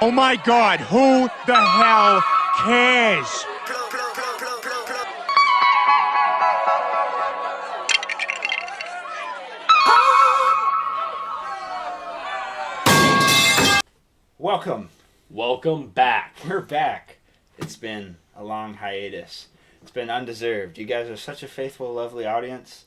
Oh my God, who the hell cares? Welcome back. We're back. It's been a long hiatus. It's been undeserved. You guys are such a faithful, lovely audience.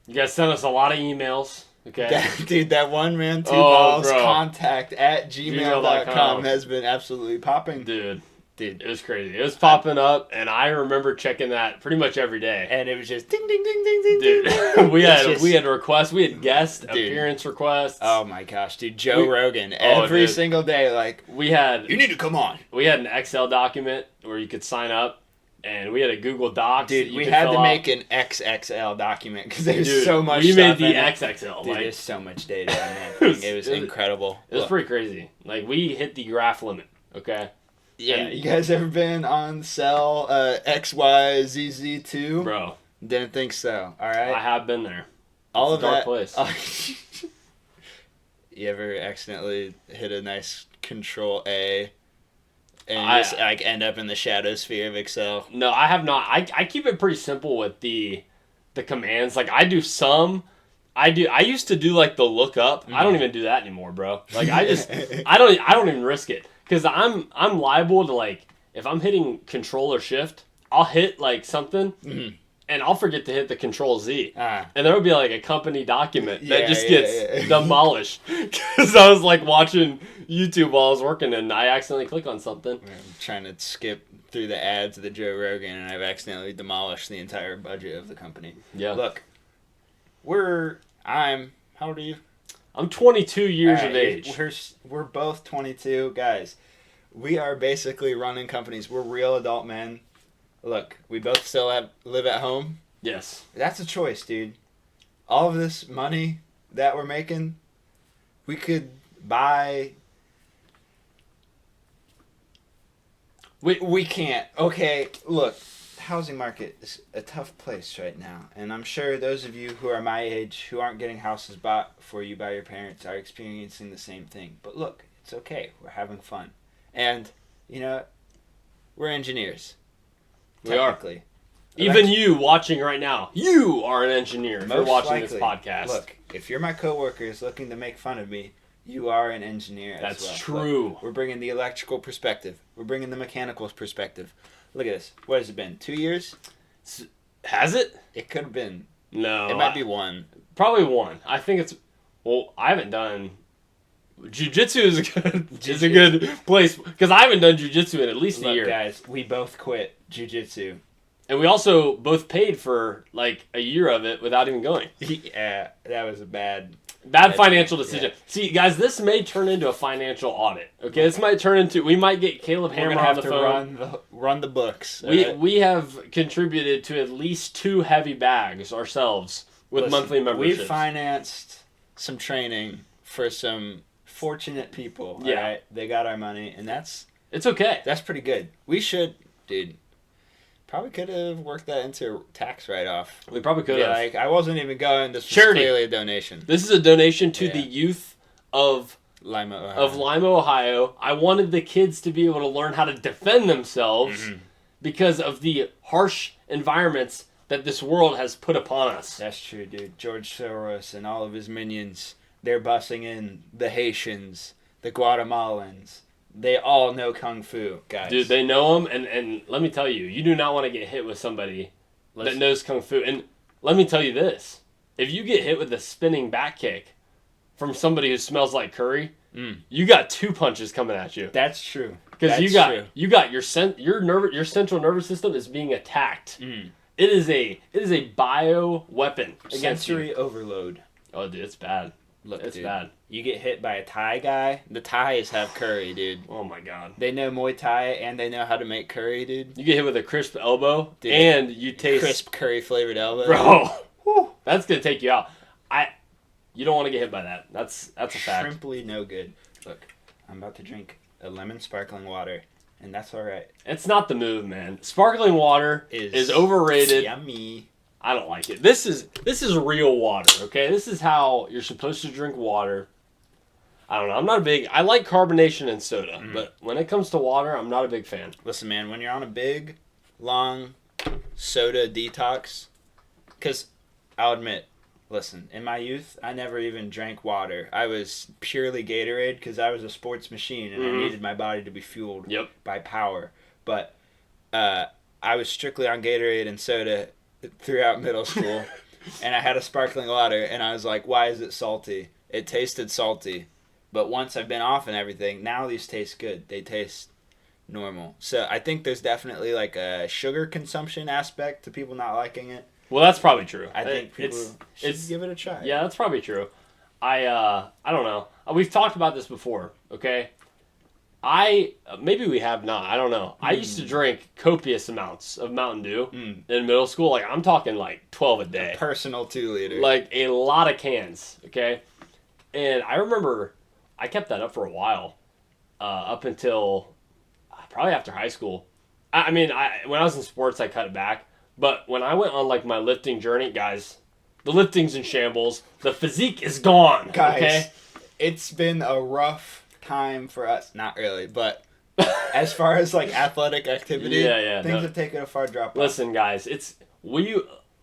You guys sent us a lot of emails. Okay. Dude, that one man, two balls, bro. contact at gmail.com has been absolutely popping. Dude, it was crazy. It was popping up, and I remember checking that pretty much every day. And it was just ding, ding, ding, ding, ding, Dude, ding. we had requests. We had guest Dude. appearance requests. Oh my gosh, dude. Joe Rogan. Every single day, like, you need to come on. We had an Excel document where you could sign up. And we had a Google Docs. Dude, we had to make an XXL document because there's so much we stuff made the in it. XXL. Dude, there's so much data on that thing. It was incredible. It was pretty crazy. Like, we hit the graph limit, okay? Yeah, and you guys ever been on cell XYZZ2? Bro. Didn't think so, alright? I have been there. All it's of a that. dark place. You ever accidentally hit a nice Control A and you just like end up in the shadow sphere of Excel? No, I have not. I keep it pretty simple with the commands. Like, I do some. I used to do like the lookup. I don't even do that anymore, bro. Like, I don't even risk it because I'm liable to, like, if I'm hitting Control or Shift, I'll hit like something. And I'll forget to hit the Control Z. And there will be like a company document that just gets demolished. Because I was like watching YouTube while I was working and I accidentally click on something. I'm trying to skip through the ads of the Joe Rogan and I've accidentally demolished the entire budget of the company. Yeah. Look, how old are you? I'm 22 years of age. We're both 22. Guys, we are basically running companies. We're real adult men. Look, we both still live at home. Yes. That's a choice, dude. All of this money that we're making, we could buy... We can't. Okay, look, the housing market is a tough place right now. And I'm sure those of you who are my age, who aren't getting houses bought for you by your parents, are experiencing the same thing. But look, it's okay. We're having fun. And, you know, we're engineers. We are. Even you watching right now, you are an engineer if you're watching this podcast. Look, if you're my coworkers looking to make fun of me, you are an engineer as well. That's true. Look, we're bringing the electrical perspective. We're bringing the mechanical perspective. Look at this. What has it been? 2 years? Has it? It could have been. No. It might be 1. Probably 1. I think it's... Well, I haven't done... Jiu-jitsu is a good place because I haven't done jiu-jitsu in at least a year. Guys, we both quit jiu-jitsu. And we also both paid for like a year of it without even going. Yeah, that was a bad financial decision. Yeah. See, guys, this may turn into a financial audit. Okay, this might turn into... We might get Caleb Hammer on the phone. Run the books. We have contributed to at least 2 heavy bags ourselves with monthly memberships. We financed some training for some... fortunate people. Yeah. Right? They got our money, and it's okay. That's pretty good. We should, dude, probably could have worked that into tax write-off. We probably could have. Like, I wasn't even going. This was charity. Clearly a donation. This is a donation to the youth of Lima, Ohio. Ohio. I wanted the kids to be able to learn how to defend themselves because of the harsh environments that this world has put upon us. That's true, dude. George Soros and all of his minions. They're bussing in the Haitians, the Guatemalans. They all know Kung Fu, guys. Dude, they know them, and let me tell you, you do not want to get hit with somebody that knows Kung Fu. And let me tell you this. If you get hit with a spinning back kick from somebody who smells like curry, you got 2 punches coming at you. That's true. Because you got your central nervous system is being attacked. It is a bio weapon against sensory you. overload. Oh, dude, it's bad. Look, it's dude, bad. You get hit by a Thai guy. The Thais have curry, dude. Oh my god. They know Muay Thai and they know how to make curry, dude. You get hit with a crisp elbow, dude, and you taste crisp curry flavored elbow, bro. That's gonna take you out. You don't want to get hit by that. That's a fact. Shrimply no good. Look, I'm about to drink a lemon sparkling water, and that's all right. It's not the move, man. Sparkling water is overrated. Yummy. I don't like it. This is real water, okay? This is how you're supposed to drink water. I don't know. I'm not a big. I like carbonation and soda, but when it comes to water, I'm not a big fan. Listen, man, when you're on a big, long soda detox, because I'll admit, listen, in my youth, I never even drank water. I was purely Gatorade because I was a sports machine and I needed my body to be fueled by power. But I was strictly on Gatorade and soda throughout middle school, and I had a sparkling water, and I was like, why is it salty? It tasted salty. But once I've been off and everything, now these taste good. They taste normal. So I think there's definitely like a sugar consumption aspect to people not liking it. Well, that's probably true. I think people should give it a try. Yeah, that's probably true. I don't know. We've talked about this before, okay? Maybe we have not. I don't know. I used to drink copious amounts of Mountain Dew in middle school. Like, I'm talking like 12 a day. A personal 2-liter. Like, a lot of cans, okay? And I remember I kept that up for a while, up until probably after high school. I mean, when I was in sports, I cut it back. But when I went on, like, my lifting journey, guys, the lifting's in shambles. The physique is gone, guys, okay? It's been a rough time for us. Not really, but as far as, like, athletic activity, things have taken a far drop off. Listen, guys,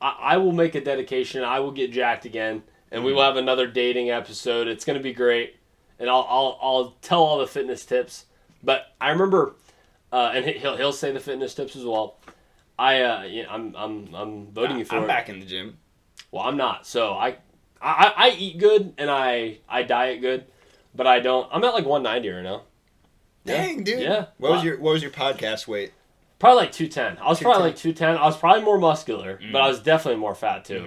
I will make a dedication. I will get jacked again, and we will have another dating episode. It's going to be great, and I'll tell all the fitness tips. But I remember, and he'll say the fitness tips as well. I'm voting you for it. I'm back in the gym. Well, I'm not. So I eat good and I diet good, but I don't. I'm at like 190 right now. Dang, dude. Yeah. What was your podcast weight? Probably like 210. I was probably like 210. I was probably more muscular, but I was definitely more fat too.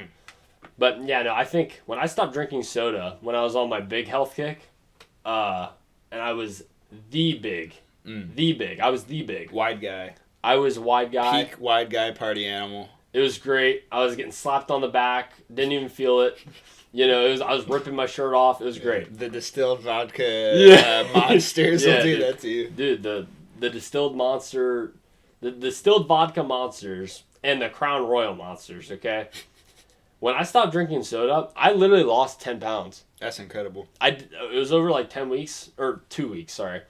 But yeah, no, I think when I stopped drinking soda, when I was on my big health kick, and I was the big. I was the big. Wide guy. I was wide guy. Peak wide guy party animal. It was great. I was getting slapped on the back. Didn't even feel it. You know, I was ripping my shirt off. It was great. The distilled vodka monsters will do that to you. Dude, the distilled monster, the distilled vodka monsters and the Crown Royal monsters, okay? When I stopped drinking soda, I literally lost 10 pounds. That's incredible. It was over like 10 weeks, or 2 weeks, sorry.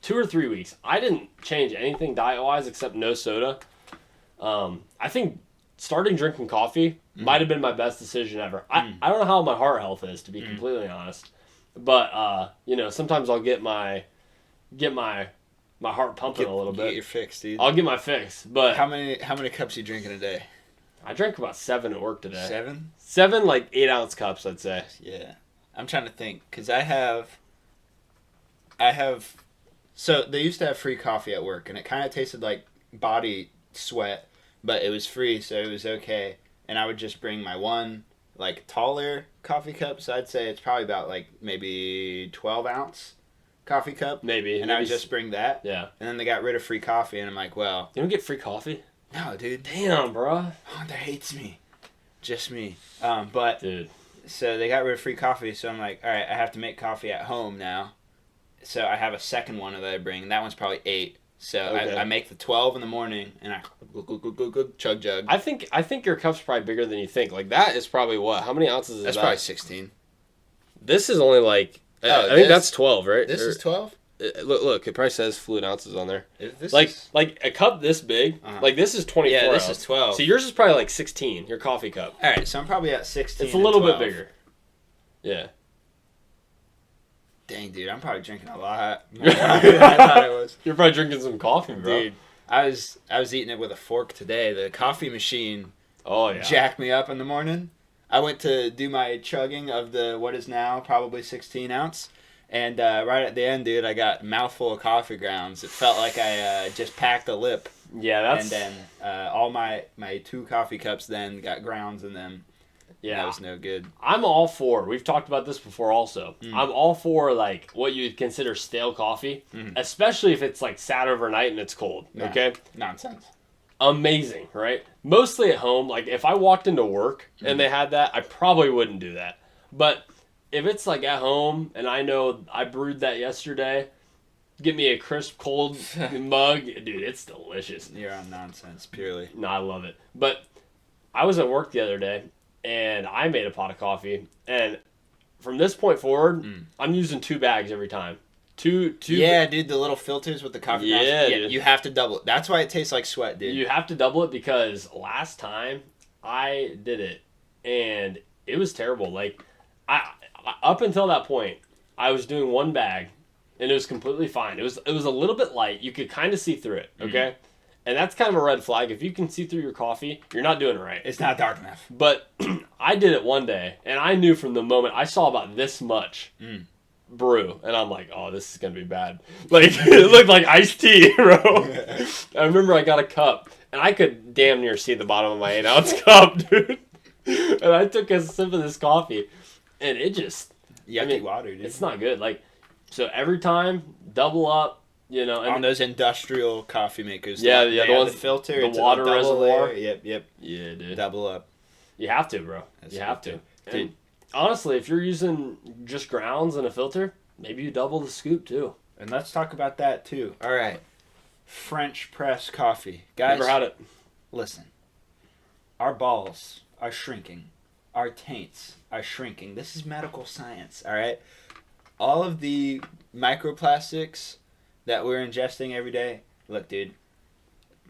2 or 3 weeks. I didn't change anything diet-wise except no soda. I think starting drinking coffee might have been my best decision ever. I don't know how my heart health is, to be completely honest. But, sometimes I'll get my heart pumping a little bit. Get your fix, dude. I'll get my fix. But how many cups you drink in a day? I drank about 7 at work today. 7? 7, like, 8-ounce cups, I'd say. Yeah. I'm trying to think, because I have... So, they used to have free coffee at work, and it kind of tasted like body sweat, but it was free, so it was okay. And I would just bring my one, like, taller coffee cup, so I'd say it's probably about, like, maybe 12-ounce coffee cup. Maybe. And I would just bring that. Yeah. And then they got rid of free coffee, and I'm like, well... You don't get free coffee? No, dude. Damn, bro. Honda hates me. Just me. But... Dude. So they got rid of free coffee, so I'm like, all right, I have to make coffee at home now. So I have a second one that I bring, and that one's probably 8. So okay. I make the 12 in the morning, and I chug jug. I think your cup's probably bigger than you think. Like, that is probably what? How many ounces is that? That's probably 16. This is only like... I think that's 12, right? This is 12? Look, it probably says fluid ounces on there. This like is... like a cup this big, like this is 24 Yeah, this ounce. is 12. So yours is probably like 16, your coffee cup. All right, so I'm probably at 16. It's a little bit bigger. Yeah. Dang, dude, I'm probably drinking a lot more than I thought I was. You're probably drinking some coffee, bro. Dude, I was eating it with a fork today. The coffee machine jacked me up in the morning. I went to do my chugging of the what is now probably 16 ounce. And right at the end, dude, I got a mouthful of coffee grounds. It felt like I just packed a lip. Yeah, that's... And then all my 2 coffee cups then got grounds in them. Yeah. That was no good. I'm all for, we've talked about this before also, I'm all for, like, what you would consider stale coffee, especially if it's, like, sat overnight and it's cold, okay? Nonsense. Amazing, right? Mostly at home. Like, if I walked into work and they had that, I probably wouldn't do that. But if it's, like, at home and I know I brewed that yesterday, get me a crisp, cold mug, dude, it's delicious. You're on nonsense, purely. No, I love it. But I was at work the other day, and I made a pot of coffee, and from this point forward, I'm using 2 bags every time. Two. Yeah, dude, the little filters with the coffee grounds. Yeah, Yeah, dude. you have to double it. That's why it tastes like sweat, dude. You have to double it because last time I did it and it was terrible. Like I up until that point, I was doing 1 bag and it was completely fine. It was a little bit light. You could kind of see through it, okay? And that's kind of a red flag. If you can see through your coffee, you're not doing it right. It's not dark enough. But I did it one day and I knew from the moment I saw about this much brew, and I'm like, oh, this is gonna be bad. Like it looked like iced tea, bro. I remember I got a cup, and I could damn near see the bottom of my 8-ounce cup, dude. And I took a sip of this coffee, and it just Yucky water, dude. It's not good. Like, so every time, double up, you know. And on those industrial coffee makers. Yeah, they the have ones, the filter, the it's a water double reservoir. layer. Yep. Yeah, dude. Double up. You have to, bro. That's you have to. good, And dude. honestly, if you're using just grounds and a filter, maybe you double the scoop too. And let's talk about that too. All right. French press coffee. Guys, Never had it. listen. Our balls are shrinking. Our taints are shrinking. This is medical science, all right? All of the microplastics that we're ingesting every day. Look, dude.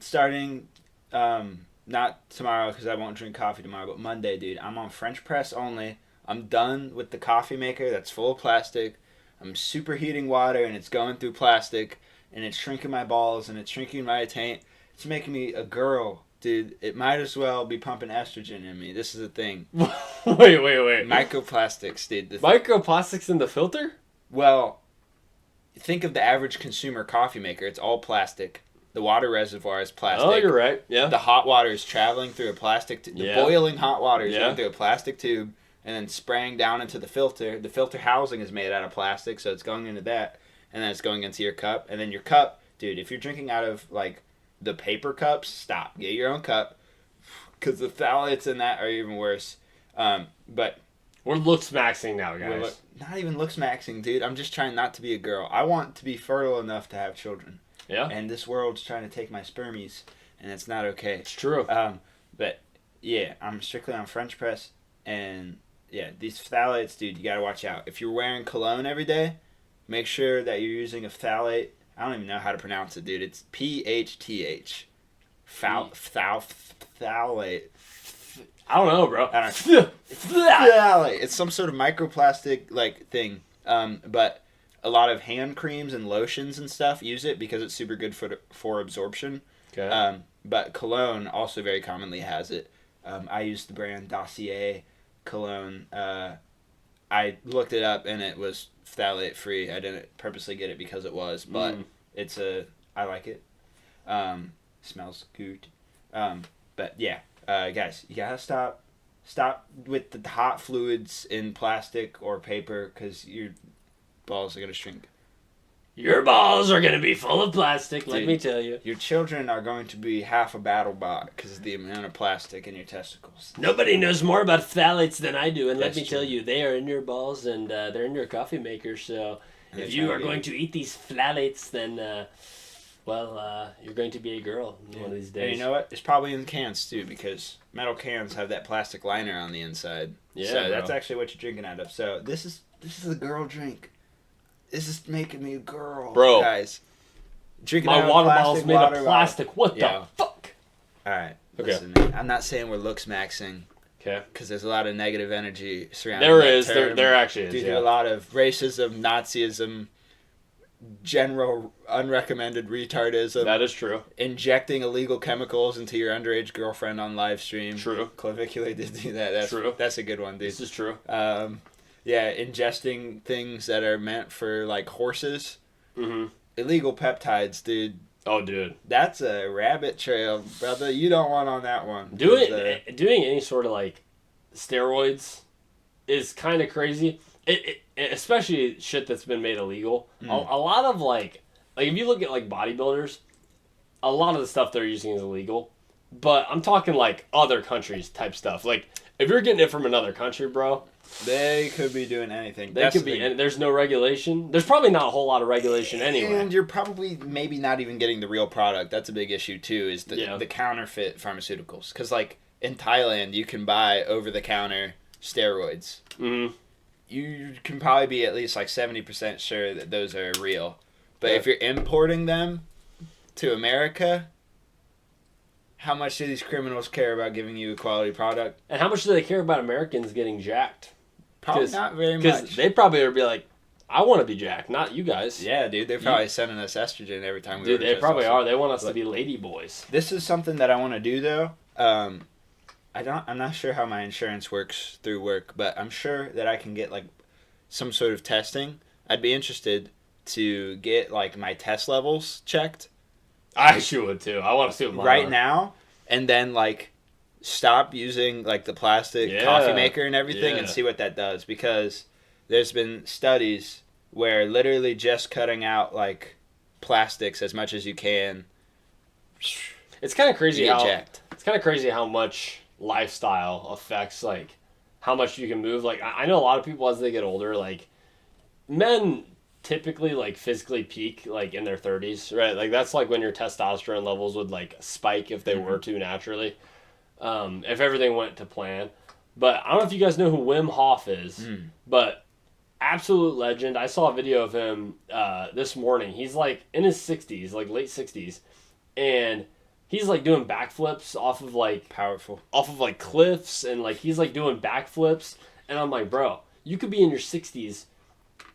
Starting not tomorrow because I won't drink coffee tomorrow, but Monday, dude, I'm on French press only. I'm done with the coffee maker that's full of plastic. I'm superheating water and it's going through plastic and it's shrinking my balls and it's shrinking my taint. It's making me a girl, dude. It might as well be pumping estrogen in me. This is the thing. Wait. Microplastics, dude. Microplastics in the filter? Well, think of the average consumer coffee maker. It's all plastic. The water reservoir is plastic. Oh, you're right. Yeah. The hot water is traveling through a plastic tube. Yeah. The boiling hot water is Yeah. going through a plastic tube and then spraying down into the filter. The filter housing is made out of plastic, so it's going into that, and then it's going into your cup. And then your cup, dude, if you're drinking out of, like, the paper cups, stop. Get your own cup, because the phthalates in that are even worse. But we're looks maxing now, guys. not even looks maxing, dude. I'm just trying not to be a girl. I want to be fertile enough to have children. Yeah. And this world's trying to take my spermies, and it's not okay. It's true. But yeah, I'm strictly on French press, and yeah, these phthalates, dude, you gotta watch out. If you're wearing cologne every day, make sure that you're using a phthalate. I don't even know how to pronounce it, dude. It's PHTH. Phthalate. I don't know, bro. I don't know. Phthalate. It's some sort of microplastic like thing. But a lot of hand creams and lotions and stuff use it because it's super good for absorption. Okay. But cologne also very commonly has it. I use the brand Dossier cologne. I looked it up and it was phthalate free. I didn't purposely get it because it was, but I like it. Smells good. But yeah, guys, you gotta stop with the hot fluids in plastic or paper because your balls are gonna shrink. Your balls are gonna be full of plastic, let Dude, me tell you. Your children are going to be half a battle bot because of the amount of plastic in your testicles. Nobody knows more about phthalates than I do, and let That's me tell true. you, they are in your balls and they're in your coffee maker. So And if they're you trying are to going get to eat these phthalates, then you're going to be a girl one of these days. And you know what? It's probably in cans too because metal cans have that plastic liner on the inside. Yeah, so bro. that's actually what you're drinking out of. So this is a girl drink. This is making me a girl, Bro. Guys, drinking My out of water plastic bottle's made water of plastic. What Yeah. the fuck? All right, Okay. listen, man, I'm not saying we're looks maxing Okay. because there's a lot of negative energy surrounding. There that is. term. There actually is. Due to Yeah. a lot of racism, Nazism, general unrecommended retardism, That is true. injecting illegal chemicals into your underage girlfriend on live stream. True. Clavicula did do that. That's True. That's a good one, dude. This is true. Yeah, ingesting things that are meant for like horses. Mm-hmm. Illegal peptides, dude. Oh, dude. That's a rabbit trail, brother. You don't want on that one. Doing 'Cause, doing any sort of like steroids is kind of crazy. It especially shit that's been made illegal. A lot of like if you look at like bodybuilders, a lot of the stuff they're using is illegal. But I'm talking like other countries type stuff. Like if you're getting it from another country, bro, they could be doing anything. they That's could the be. thing. And there's no regulation. There's probably not a whole lot of regulation anyway. And you're probably maybe not even getting the real product. That's a big issue too. Is the counterfeit pharmaceuticals? Because like in Thailand, you can buy over the counter steroids. Mm-hmm. you can probably be at least like 70% sure that those are real. But if you're importing them to America, how much do these criminals care about giving you a quality product? And how much do they care about Americans getting jacked? Probably not very much. Because they probably would be like, I want to be jacked, not you guys. Yeah, dude. They're probably sending us estrogen every time we Dude, they probably also. are. They want us to be lady boys. This is something that I want to do, though. I'm not sure how my insurance works through work, but I'm sure that I can get, like, some sort of testing. I'd be interested to get, like, my test levels checked. I actually would, too. I want to see what mine right are. now, and then, like, stop using, like, the plastic coffee maker and everything and see what that does. Because there's been studies where literally just cutting out, like, plastics as much as you can. It's kind of crazy You get how jacked. it's kind of crazy how much lifestyle affects like how much you can move. Like I know a lot of people as they get older, like men typically like physically peak like in their 30s, right? Like that's like when your testosterone levels would like spike if they were to naturally, if everything went to plan. But I don't know if you guys know who Wim Hof is, but absolute legend. I saw a video of him this morning. He's like in his 60s, like late 60s, and he's like doing backflips off of like cliffs, and like he's like doing backflips, and I'm like, bro, you could be in your 60s,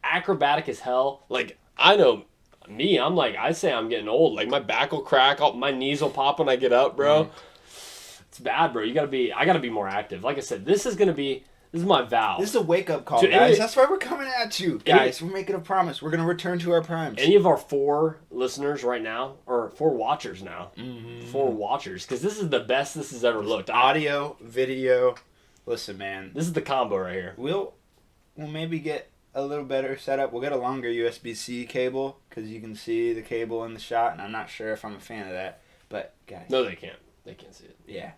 acrobatic as hell. Like I know me, I'm like, I say I'm getting old. Like my back will crack, my knees will pop when I get up, bro. It's bad, bro. I gotta be more active. Like I said, this is my vow. This is a wake-up call, To guys. That's why we're coming at you. Guys, we're making a promise. We're going to return to our primes. Any of our 4 listeners right now, or 4 watchers now, 4 watchers, because this is the best this has ever looked. Audio, video. Listen, man. This is the combo right here. We'll maybe get a little better setup. We'll get a longer USB-C cable, because you can see the cable in the shot, and I'm not sure if I'm a fan of that. But, guys. No, they can't. They can't see it. Yeah.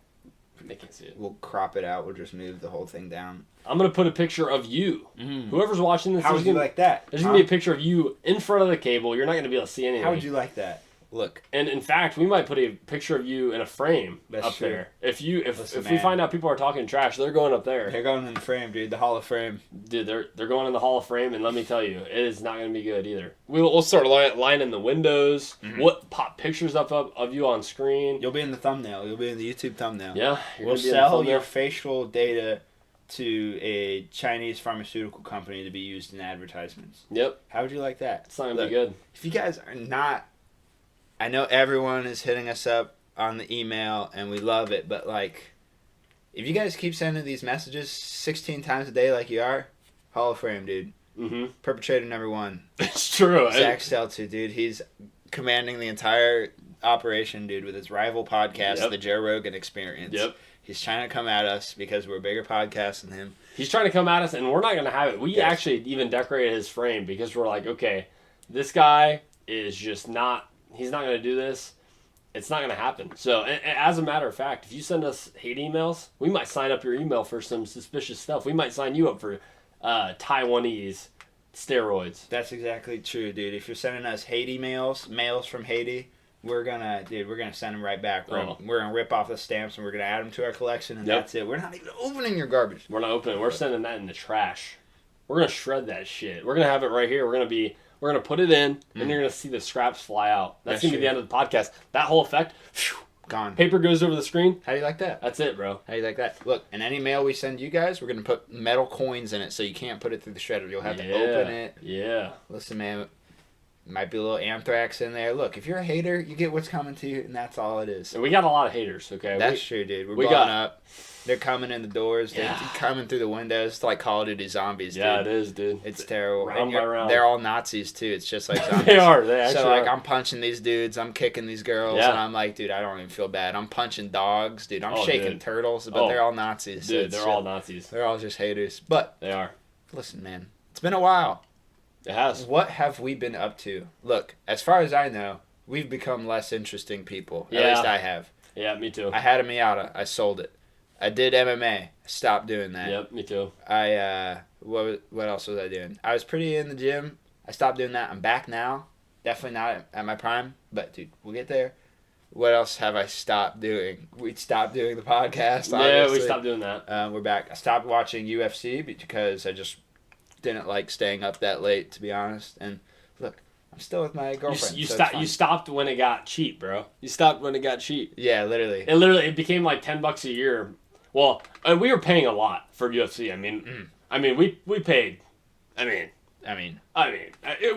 They can't see it. We'll crop it out. We'll just move the whole thing down. I'm going to put a picture of you. Whoever's watching this. How would you like that? There's going to be a picture of you in front of the cable. You're not going to be able to see anything. How would you like that? Look. And in fact, we might put a picture of you in a frame up there. If we find out people are talking trash, they're going up there. They're going in the frame, dude. The Hall of Fame. Dude, they're going in the Hall of Fame, and let me tell you, it is not going to be good either. We'll start lining the windows. What pop pictures up of you on screen? You'll be in the thumbnail. You'll be in the YouTube thumbnail. Yeah. We'll sell your facial data to a Chinese pharmaceutical company to be used in advertisements. Yep. How would you like that? It's not going to be good. If you guys are not... I know everyone is hitting us up on the email, and we love it, but, like, if you guys keep sending these messages 16 times a day like you are, Hall of Fame, dude. Perpetrator number 1. It's true. Zach Stelter, dude. He's commanding the entire operation, dude, with his rival podcast, The Joe Rogan Experience. Yep. He's trying to come at us because we're a bigger podcast than him. He's trying to come at us, and we're not going to have it. We actually even decorated his frame because we're like, okay, this guy is just not... He's not going to do this. It's not going to happen. So, as a matter of fact, if you send us hate emails, we might sign up your email for some suspicious stuff. We might sign you up for Taiwanese steroids. That's exactly true, dude. If you're sending us hate emails, mails from Haiti, we're gonna send them right back. We're gonna rip off the stamps and we're gonna add them to our collection, and that's it. We're not even opening your garbage. We're not opening. We're sending that in the trash. We're gonna shred that shit. We're gonna have it right here. We're gonna put it in, and you're gonna see the scraps fly out. That's gonna be the end of the podcast. That whole effect, phew, gone. Paper goes over the screen. How do you like that? That's it, bro. How do you like that? Look, in any mail we send you guys, we're gonna put metal coins in it, so you can't put it through the shredder. You'll have to open it. Yeah. Listen, man, might be a little anthrax in there. Look, if you're a hater, you get what's coming to you, and that's all it is. And we got a lot of haters. Okay. That's true, dude. We're blowing up. They're coming in the doors. They're coming through the windows. It's like Call of Duty zombies, dude. Yeah, it is, dude. It's terrible. Round by round. They're all Nazis, too. It's just like zombies. They are. They actually So, like, are. I'm punching these dudes. I'm kicking these girls. And I'm like, dude, I don't even feel bad. I'm punching dogs, dude. I'm shaking turtles. But they're all Nazis. Dude, so they're all Nazis. They're all just haters. But they are. Listen, man. It's been a while. It has. What have we been up to? Look, as far as I know, we've become less interesting people. Yeah. At least I have. Yeah, me too. I had a Miata. I sold it. I did MMA. I stopped doing that. Yep, me too. What else was I doing? I was pretty in the gym. I stopped doing that. I'm back now. Definitely not at my prime, but dude, we'll get there. What else have I stopped doing? We stopped doing the podcast. Yeah, obviously. we stopped doing that. We're back. I stopped watching UFC because I just didn't like staying up that late, to be honest. And look, I'm still with my girlfriend. You stopped when it got cheap, bro. You stopped when it got cheap. Yeah, literally. It became like $10 a year. Well, we were paying a lot for UFC. I mean, we paid.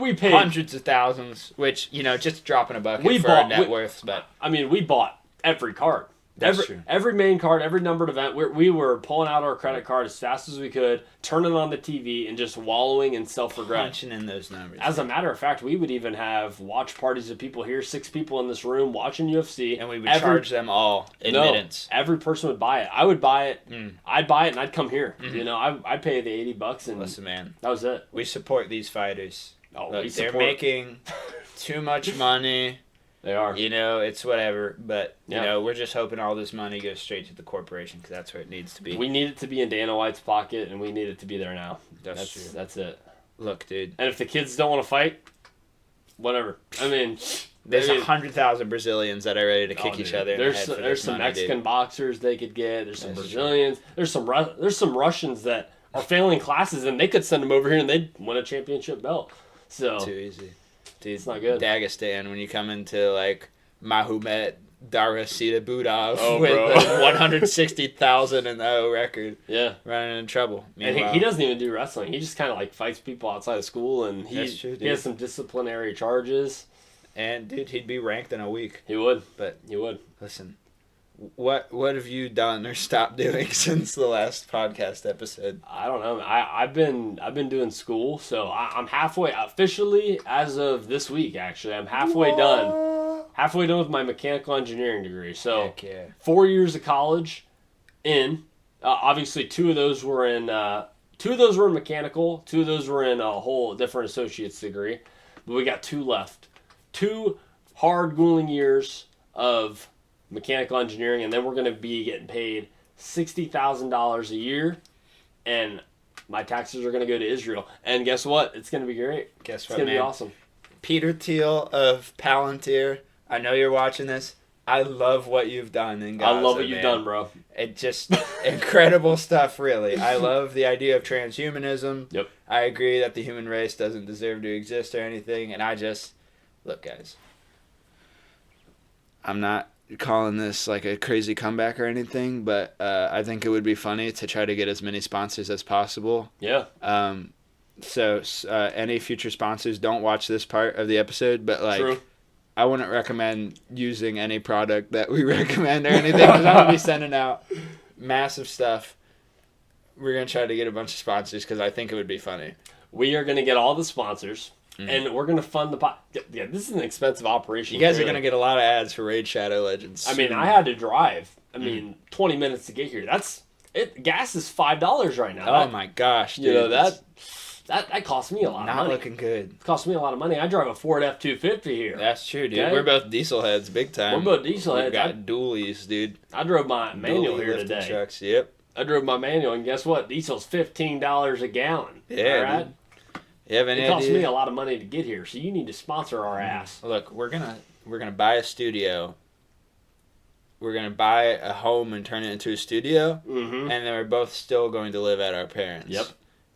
We paid hundreds of thousands, which, just dropping a bucket for our net worth. But we bought every card. That's true. Every main card, every numbered event, we were pulling out our credit card as fast as we could, turning on the TV, and just wallowing in self-regret. Punching in those numbers. As a matter of fact, we would even have watch parties of people here, 6 people in this room watching UFC. And we would charge them all admittance. No, every person would buy it. I would buy it. I'd buy it, and I'd come here. I'd pay the $80, and listen, man, that was it. We support these fighters. Oh, look, they're making too much money. They are. It's whatever, but, we're just hoping all this money goes straight to the corporation because that's where it needs to be. We need it to be in Dana White's pocket, and we need it to be there now. That's true. That's it. Look, dude. And if the kids don't want to fight, whatever. There's 100,000 Brazilians that are ready to kick each other in the head for There's some money, Mexican dude. boxers they could get. There's some Brazilians. True. There's some Russians that are failing classes, and they could send them over here, and they'd win a championship belt. So too easy. Dude, it's not good. Dagestan, when you come into, Mahomet Darasita Budov with a 160,000-0 record. Yeah. Running in trouble. Meanwhile, and he doesn't even do wrestling. He just kind of fights people outside of school, and he has some disciplinary charges. And, dude, he'd be ranked in a week. He would. But he would. Listen, what have you done or stopped doing since the last podcast episode? I don't know. I've been doing school, so I'm halfway officially as of this week. Actually, I'm halfway done. Halfway done with my mechanical engineering degree. So Heck yeah. 4 years of college in. Obviously, two of those were in mechanical. 2 of those were in a whole different associate's degree. But we got 2 left. 2 hard, grueling years of mechanical engineering, and then we're going to be getting paid $60,000 a year, and my taxes are going to go to Israel. And guess what? It's going to be great. Guess it's what, going to be man? awesome. Peter Thiel of Palantir, I know you're watching this. I love what you've done in Gaza, I love what you've done, bro. It just incredible stuff, really. I love the idea of transhumanism. Yep. I agree that the human race doesn't deserve to exist or anything, and look, guys. I'm not calling this a crazy comeback or anything, but I think it would be funny to try to get as many sponsors as possible. Yeah. So any future sponsors, don't watch this part of the episode, but True. I wouldn't recommend using any product that we recommend or anything because I'm gonna be sending out massive stuff. We're gonna try to get a bunch of sponsors because I think it would be funny. We are gonna get all the sponsors. And we're going to fund the Yeah, this is an expensive operation. You guys are going to get a lot of ads for Raid Shadow Legends. I had to drive. 20 minutes to get here. That's it. Gas is $5 right now. Oh my gosh, dude. That cost me a lot of money. Not looking good. It cost me a lot of money. I drive a Ford F-250 here. That's true, dude. Okay? We're both diesel heads, big time. We're both diesel heads. We got dualies, dude. I drove my manual Dually here lifting today. Trucks. Yep. I drove my manual, and guess what? Diesel's $15 a gallon. Yeah, all right? dude. You have any It cost idea? me a lot of money to get here, so you need to sponsor our ass. Look, we're gonna buy a studio. We're gonna buy a home and turn it into a studio, and then we're both still going to live at our parents'. Yep.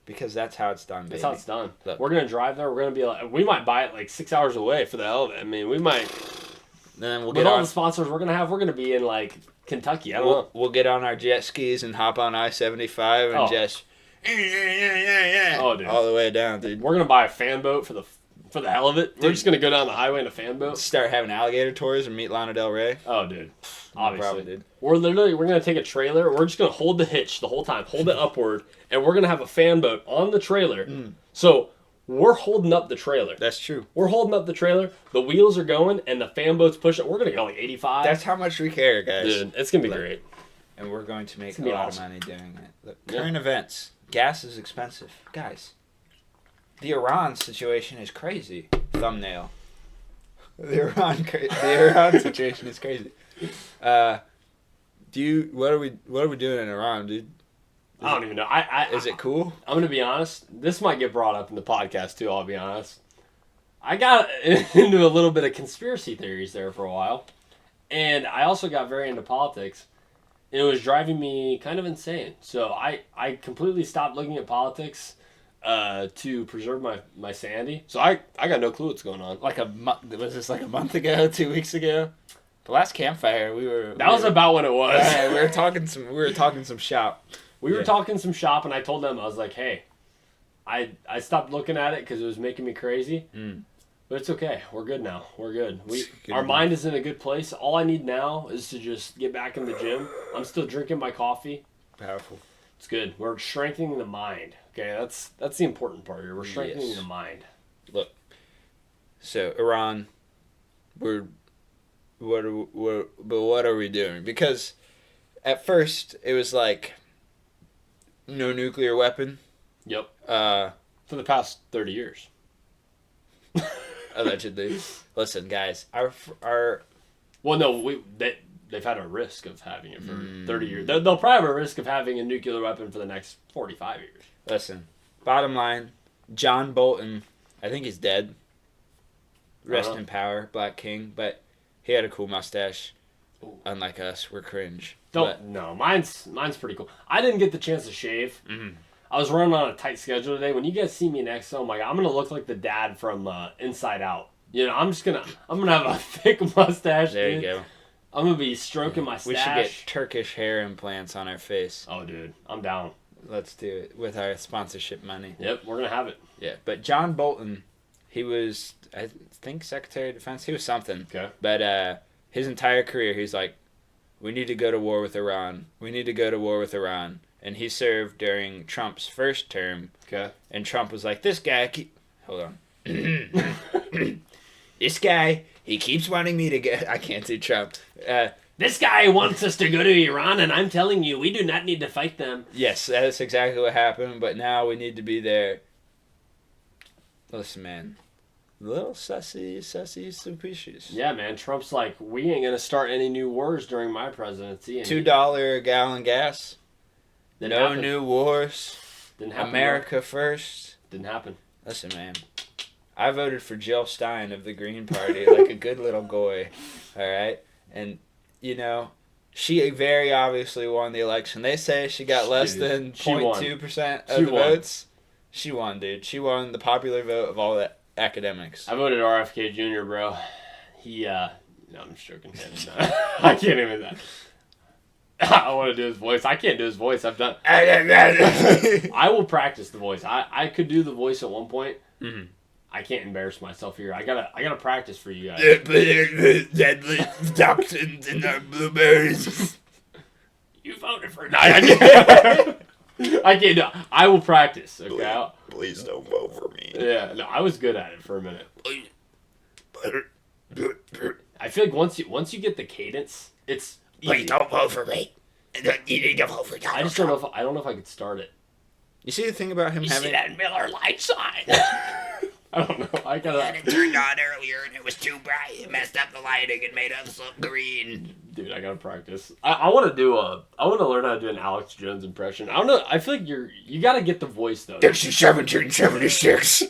Because that's how it's done, baby. That's how it's done. Look. We're gonna drive there. We're gonna be we might buy it 6 hours away for the hell of it. We might. Then we'll with all the sponsors we're gonna be in Kentucky. I don't know. We'll get on our jet skis and hop on I-75 and just. Oh, dude. All the way down, dude. We're gonna buy a fan boat for the hell of it. We're just gonna go down the highway in a fan boat. Start having alligator tours and meet Lana Del Rey. Oh, dude. Obviously. Probably, dude. We're gonna take a trailer. We're just gonna hold the hitch the whole time, hold it upward, and we're gonna have a fan boat on the trailer. So we're holding up the trailer. That's true. We're holding up the trailer. The wheels are going, and the fan boat's pushing. We're gonna go 85. That's how much we care, guys. Dude, it's gonna be great. And we're going to make a be lot awesome. of money doing it. Look, current events. Gas is expensive. Guys, the Iran situation is crazy. Thumbnail. The Iran situation is crazy. What are we doing in Iran, dude? I don't even know. Is it cool? I'm gonna be honest. This might get brought up in the podcast too. I'll be honest. I got into a little bit of conspiracy theories there for a while, and I also got very into politics. And it was driving me kind of insane. So I completely stopped looking at politics to preserve my sanity. So I got no clue what's going on. Like a month. Was this like a month ago? 2 weeks ago? The last campfire That was about when it was. Yeah, we were talking some shop. We were talking some shop, and I told them, I was like, hey, I stopped looking at it because it was making me crazy. But it's okay. We're good now. We're good. Our mind is in a good place. All I need now is to just get back in the gym. I'm still drinking my coffee. Powerful. It's good. We're strengthening the mind. Okay, that's the important part here. We're strengthening the mind. Look, so Iran, what are we doing? Because at first it was like no nuclear weapon. Yep. For the past 30 years. Allegedly. Listen, guys, our well, no, they've had a risk of having it for 30 years. They'll probably have a risk of having a nuclear weapon for the next 45 years. Listen, bottom line, John Bolton, I think he's dead. Rest in power, Black King, but he had a cool mustache. Ooh. Unlike us, we're cringe. No, mine's pretty cool. I didn't get the chance to shave. Mm-hmm. I was running on a tight schedule today. When you guys see me next, oh my God, I'm gonna look like the dad from Inside Out. You know, I'm gonna have a thick mustache. There you go. I'm gonna be stroking my stash. We should get Turkish hair implants on our face. Oh, dude, I'm down. Let's do it with our sponsorship money. Yep, we're gonna have it. Yeah, but John Bolton, he was, I think, Secretary of Defense. He was something. Okay. But his entire career, he's like, we need to go to war with Iran. We need to go to war with Iran. And he served during Trump's first term. Okay. And Trump was like, this guy, hold on. This guy, he keeps wanting me to get, I can't do Trump. This guy wants us to go to Iran, and I'm telling you, we do not need to fight them. Yes, that's exactly what happened, but now we need to be there. Listen, man. A little sussy, suspicious. Yeah, man. Trump's like, we ain't going to start any new wars during my presidency. And $2 a gallon gas. No new wars. Didn't happen. America first. Didn't happen. Listen, man. I voted for Jill Stein of the Green Party like a good little goy. All right? And, you know, she very obviously won the election. They say she got less than 0.2% of the votes. She won, dude. She won the popular vote of all the academics. I voted RFK Jr., bro. He, no, I'm just joking. I can't even that. I want to do his voice. I can't do his voice. I've done. I will practice the voice. I could do the voice at one point. Mm-hmm. I can't embarrass myself here. I gotta practice for you guys. Deadly toxins in our blueberries. You voted for I can't do it. I will practice. Okay. Please don't vote for me. Yeah. No, I was good at it for a minute. I feel like once you get the cadence, it's. Please don't vote for me. You need to vote for Donald I just don't know. I don't know if I could start it. You see the thing about him having see that Miller Lite sign? I don't know. I had it turned on earlier and it was too bright. It messed up the lighting and made us look green. Dude, I gotta practice. I want to learn how to do an Alex Jones impression. I don't know. I feel like you gotta get the voice though. 1776.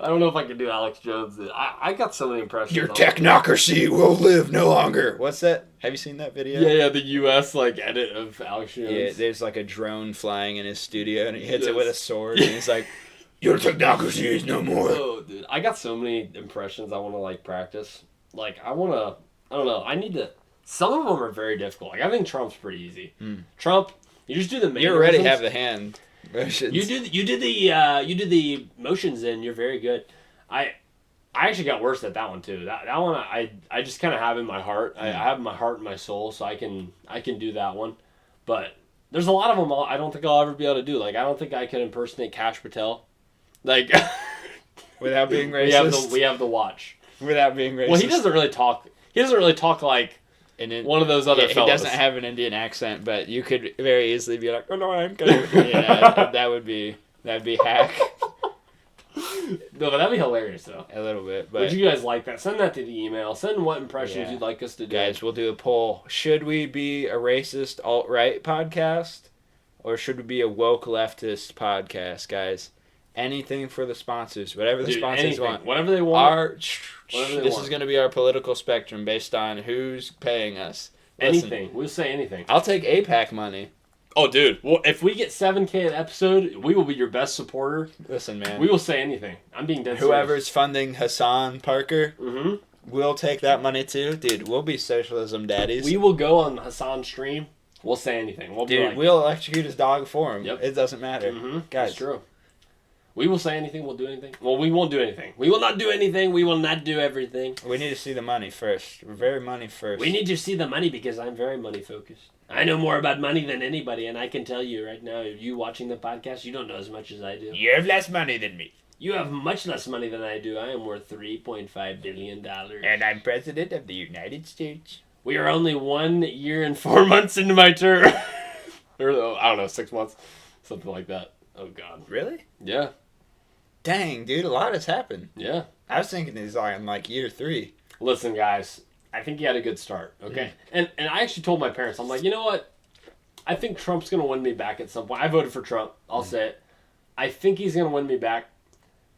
I don't know if I can do Alex Jones. I got so many impressions. Your technocracy will live no longer. What's that? Have you seen that video? Yeah, the U.S. edit of Alex Jones. Yeah, there's a drone flying in his studio and he hits it with a sword and he's like, your technocracy is no more. Oh, dude. I got so many impressions I want to practice. I don't know. I need to. Some of them are very difficult. I think Trump's pretty easy. Trump, you just do the main. You already have the hand. Motions. You did the motions in. You're very good. I actually got worse at that one too. That one I just kind of have in my heart. I have my heart and my soul, so I can do that one. But there's a lot of them I don't think I'll ever be able to do. I don't think I can impersonate Kash Patel. Without being racist. We have the watch. Without being racist. Well, he doesn't really talk like one of those other fellows. He doesn't have an Indian accent, but you could very easily be like, oh no, I'm gonna. Yeah, that'd be hack. No, but that'd be hilarious though. A little bit. But would you guys like that? Send that to the email. Send what impressions you'd like us to do. Guys, we'll do a poll. Should we be a racist alt-right podcast, or should we be a woke leftist podcast, guys? Anything for the sponsors, whatever the sponsors want, whatever they want. This is going to be our political spectrum based on who's paying us. Anything. We'll say anything. I'll take APAC money. Oh, dude. Well, if we get 7K an episode, we will be your best supporter. Listen, man. We will say anything. I'm being dead serious. Whoever's funding Hassan Parker, Mm-hmm. we'll take that money too. Dude, we'll be socialism daddies. We will go on Hassan's stream. We'll say anything. We'll be Dude, like, we'll electrocute his dog for him. Yep. It doesn't matter. mm-hmm. Guys. That's true. We will say anything. We'll do anything. Well, we won't do anything. We will not do anything. We will not do everything. We need to see the money first. We're very money first. We need to see the money because I'm very money focused. I know more about money than anybody, and I can tell you right now, you watching the podcast, you don't know as much as I do. You have less money than me. You have much less money than I do. I am worth $3.5 billion. And I'm president of the United States. We are only 1 year and 4 months into my term. Or, I don't know, 6 months. Something like that. Oh, God. Really? Yeah. Dang, dude, a lot has happened. Yeah. I was thinking he's on like year 3. Listen, guys, I think he had a good start, okay? And I actually told my parents, I'm like, you know what? I think Trump's going to win me back at some point. I voted for Trump. I'll say it. I think he's going to win me back.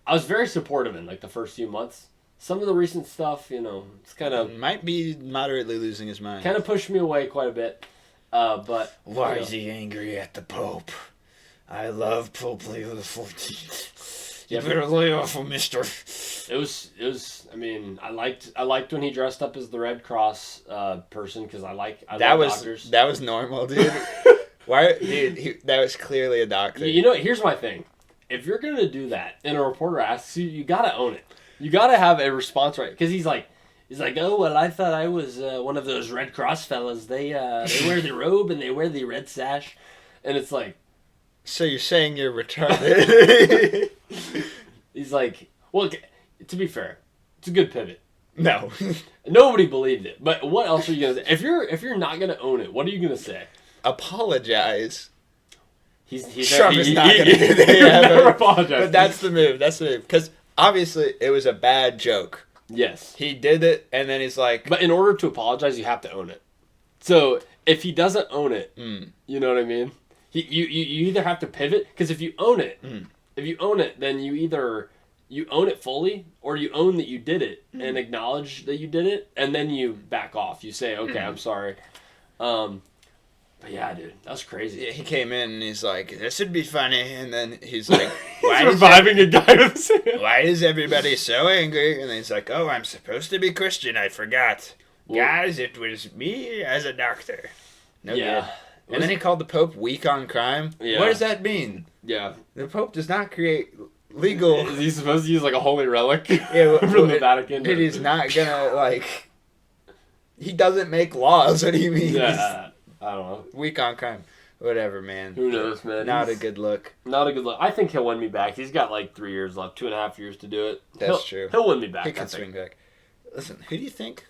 I was very supportive in, like, the first few months. Some of the recent stuff, you know, it's kind of... Might be moderately losing his mind. Kind of pushed me away quite a bit. But... Why is he angry at the Pope? I love Pope Leo the 14th. You better lay off him, mister. It was. I mean, I liked when he dressed up as the Red Cross person because I love doctors. That was normal, dude. Why, dude? That was clearly a doctor. You know, here's my thing. If you're gonna do that, and a reporter asks you, you gotta own it. You gotta have a response right because he's like, oh well, I thought I was one of those Red Cross fellas. They wear the robe and they wear the red sash, and it's like. So you're saying you're retarded? He's like, well, to be fair, it's a good pivot. No. Nobody believed it. But what else are you gonna say? If you're not gonna own it, what are you gonna say? Apologize. He's Trump is not gonna do that. Never apologize. But that's the move. That's the move. Because obviously it was a bad joke. Yes. He did it, and then he's like. But in order to apologize, you have to own it. So if he doesn't own it, you know what I mean? You either have to pivot because if you own it, then you own it fully, or you own that you did it and acknowledge that you did it, and then you back off. You say, "Okay, I'm sorry." But yeah, dude, that's crazy. He came in and he's like, "This would be funny," and then he's like, "Why reviving a guy with why is everybody so angry?" And then he's like, "Oh, I'm supposed to be Christian. I forgot, guys. It was me as a doctor." No good. And then he called the Pope weak on crime. Yeah. What does that mean? Yeah. The Pope does not create legal... Is he supposed to use like a holy relic yeah, from the Vatican? But he's not gonna like... He doesn't make laws. What do you mean? Yeah, I don't know. Weak on crime. Whatever, man. Who knows, man? Not a good look. Not a good look. I think he'll win me back. He's got like 3 years left, 2.5 years to do it. That's true. He'll win me back. He can swing back. Listen, who do you think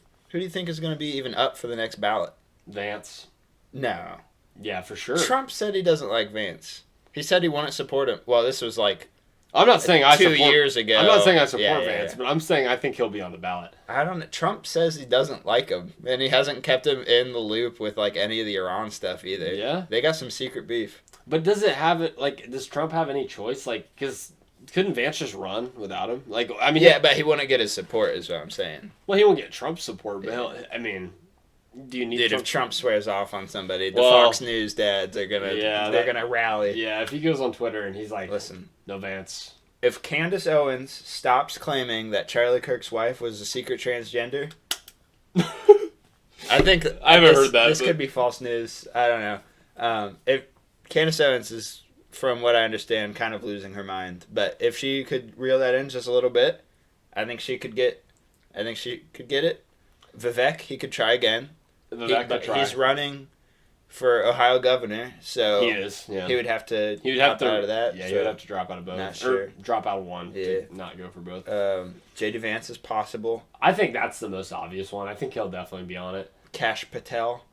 is going to be even up for the next ballot? Vance. No. Yeah, for sure. Trump said he doesn't like Vance. He said he wouldn't support him. Well, this was like I'm not saying I support 2 years ago. I'm not saying I support Vance, but I'm saying I think he'll be on the ballot. I don't know. Trump says he doesn't like him, and he hasn't kept him in the loop with like any of the Iran stuff either. Yeah, they got some secret beef. But does Trump have any choice? Like, because couldn't Vance just run without him? Like, I mean, yeah, but he wouldn't get his support, is what I'm saying. Well, he won't get Trump's support, but I mean. Do you need if Trump swears off on somebody, the Fox News dads are gonna rally. Yeah, if he goes on Twitter and he's like, listen, no Vance. If Candace Owens stops claiming that Charlie Kirk's wife was a secret transgender, I think I haven't heard that. This could be false news. I don't know. If Candace Owens is, from what I understand, kind of losing her mind, but if she could reel that in just a little bit, I think she could get it. Vivek, he could try again. He's running for Ohio governor, so he is. Yeah. He would have to. Out of that. Yeah, he would have to drop out of both. Not sure. Or drop out of one. Yeah. To not go for both. J.D. Vance is possible. I think that's the most obvious one. I think he'll definitely be on it. Kash Patel.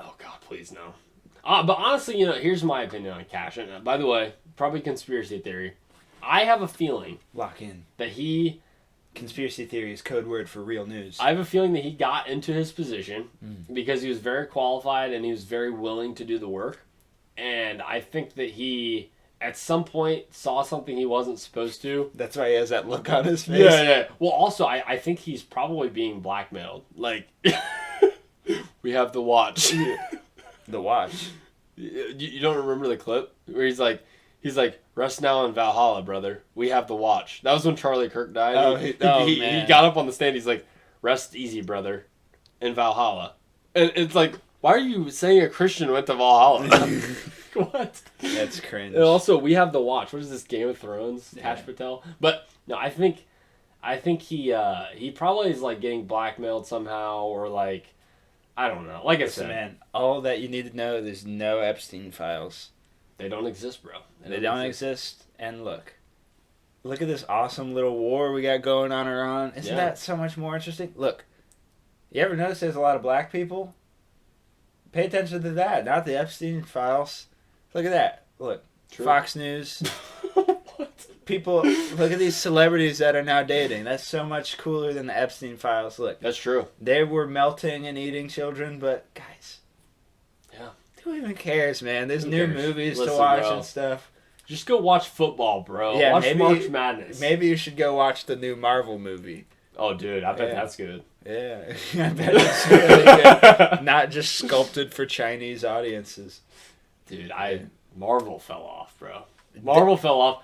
Oh God, please no. But honestly, here's my opinion on Kash. And by the way, probably conspiracy theory. I have a feeling. Lock in. That he. Conspiracy theory is code word for real news. I have a feeling that he got into his position because he was very qualified and he was very willing to do the work. And I think that he, at some point, saw something he wasn't supposed to. That's why he has that look on his face. Yeah. Well, also, I think he's probably being blackmailed. Like, we have the watch. The watch? You don't remember the clip where he's like, rest now in Valhalla, brother. We have the watch. That was when Charlie Kirk died. Oh, He man. got up on the stand. He's like, rest easy, brother, in Valhalla. And it's like, why are you saying a Christian went to Valhalla? What? That's cringe. And also, we have the watch. What is this, Game of Thrones? Yeah. Tash Patel. But no, I think he probably is like getting blackmailed somehow, or like, I don't know. Like I Listen, said, man, all that you need to know, there's no Epstein files. they don't exist, bro. They don't exist. And look at this awesome little war we got going on Iran. Isn't that so much more interesting? Look, you ever notice there's a lot of black people? Pay attention to that, not the Epstein files. Look at that. Look, True. Fox News. What? People, look at these celebrities that are now dating. That's so much cooler than the Epstein files. Look, That's true. they were melting and eating children, but guys, Yeah. who even cares, man? There's Who new cares? movies to Listen, watch bro. and stuff. Just go watch football, bro. Yeah, watch maybe- March Madness. Maybe you should go watch the new Marvel movie. Oh, dude, I bet Yeah. that's good. Yeah, I bet it's really good. Not just sculpted for Chinese audiences. Dude, Marvel fell off, bro. Marvel fell off.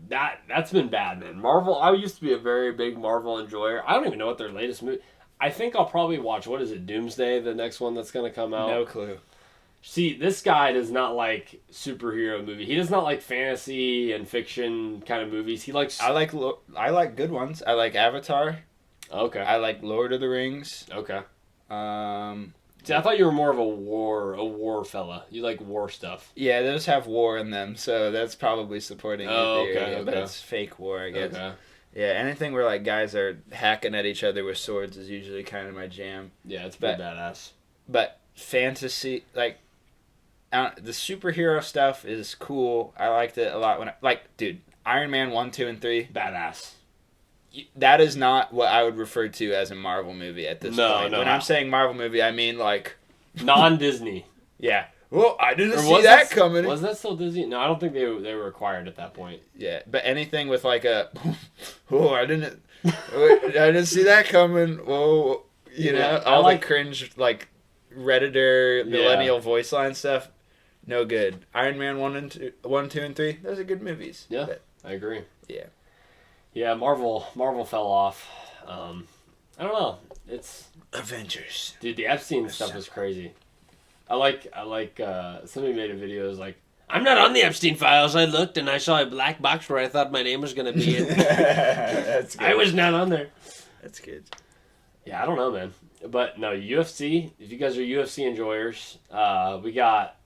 That's been bad, man. Marvel. I used to be a very big Marvel enjoyer. I don't even know what their latest movie. I think I'll probably watch. What is it? Doomsday, the next one that's gonna come out. No clue. See, this guy does not like superhero movie. He does not like fantasy and fiction kind of movies. He likes. I like good ones. I like Avatar. Okay. I like Lord of the Rings. Okay. Um, See, I thought you were more of a war fella. You like war stuff. yeah, those have war in them, so that's probably supporting Oh, your theory. okay, But okay. it's fake war, I guess. Okay. Yeah, anything where like guys are hacking at each other with swords is usually kind of my jam. Yeah, it's But- pretty badass. But fantasy, like, the superhero stuff is cool. I liked it a lot when dude, Iron Man 1, 2, and 3. Badass. That is not what I would refer to as a Marvel movie at this No, point. no. When I'm saying Marvel movie, I mean like, Non-Disney. yeah. Well, I didn't Or see was that coming. Was that still Disney? No, I don't think they were acquired at that point. Yeah, but anything with like a, oh, I didn't see that coming. Whoa, you Yeah, know, I all like- the cringe like Redditor millennial voice line stuff. No good. Iron Man 1, 2, and 3. Those are good movies. Yeah. But, I agree. yeah. Yeah, Marvel fell off. I don't know. It's Avengers. dude, the Epstein stuff is crazy. I like somebody made a video. It was like, I'm not on the Epstein files. I looked and I saw a black box where I thought my name was gonna be in. That's good. I was not on there. That's good. Yeah, I don't know, man. But no, UFC. If you guys are UFC enjoyers, we got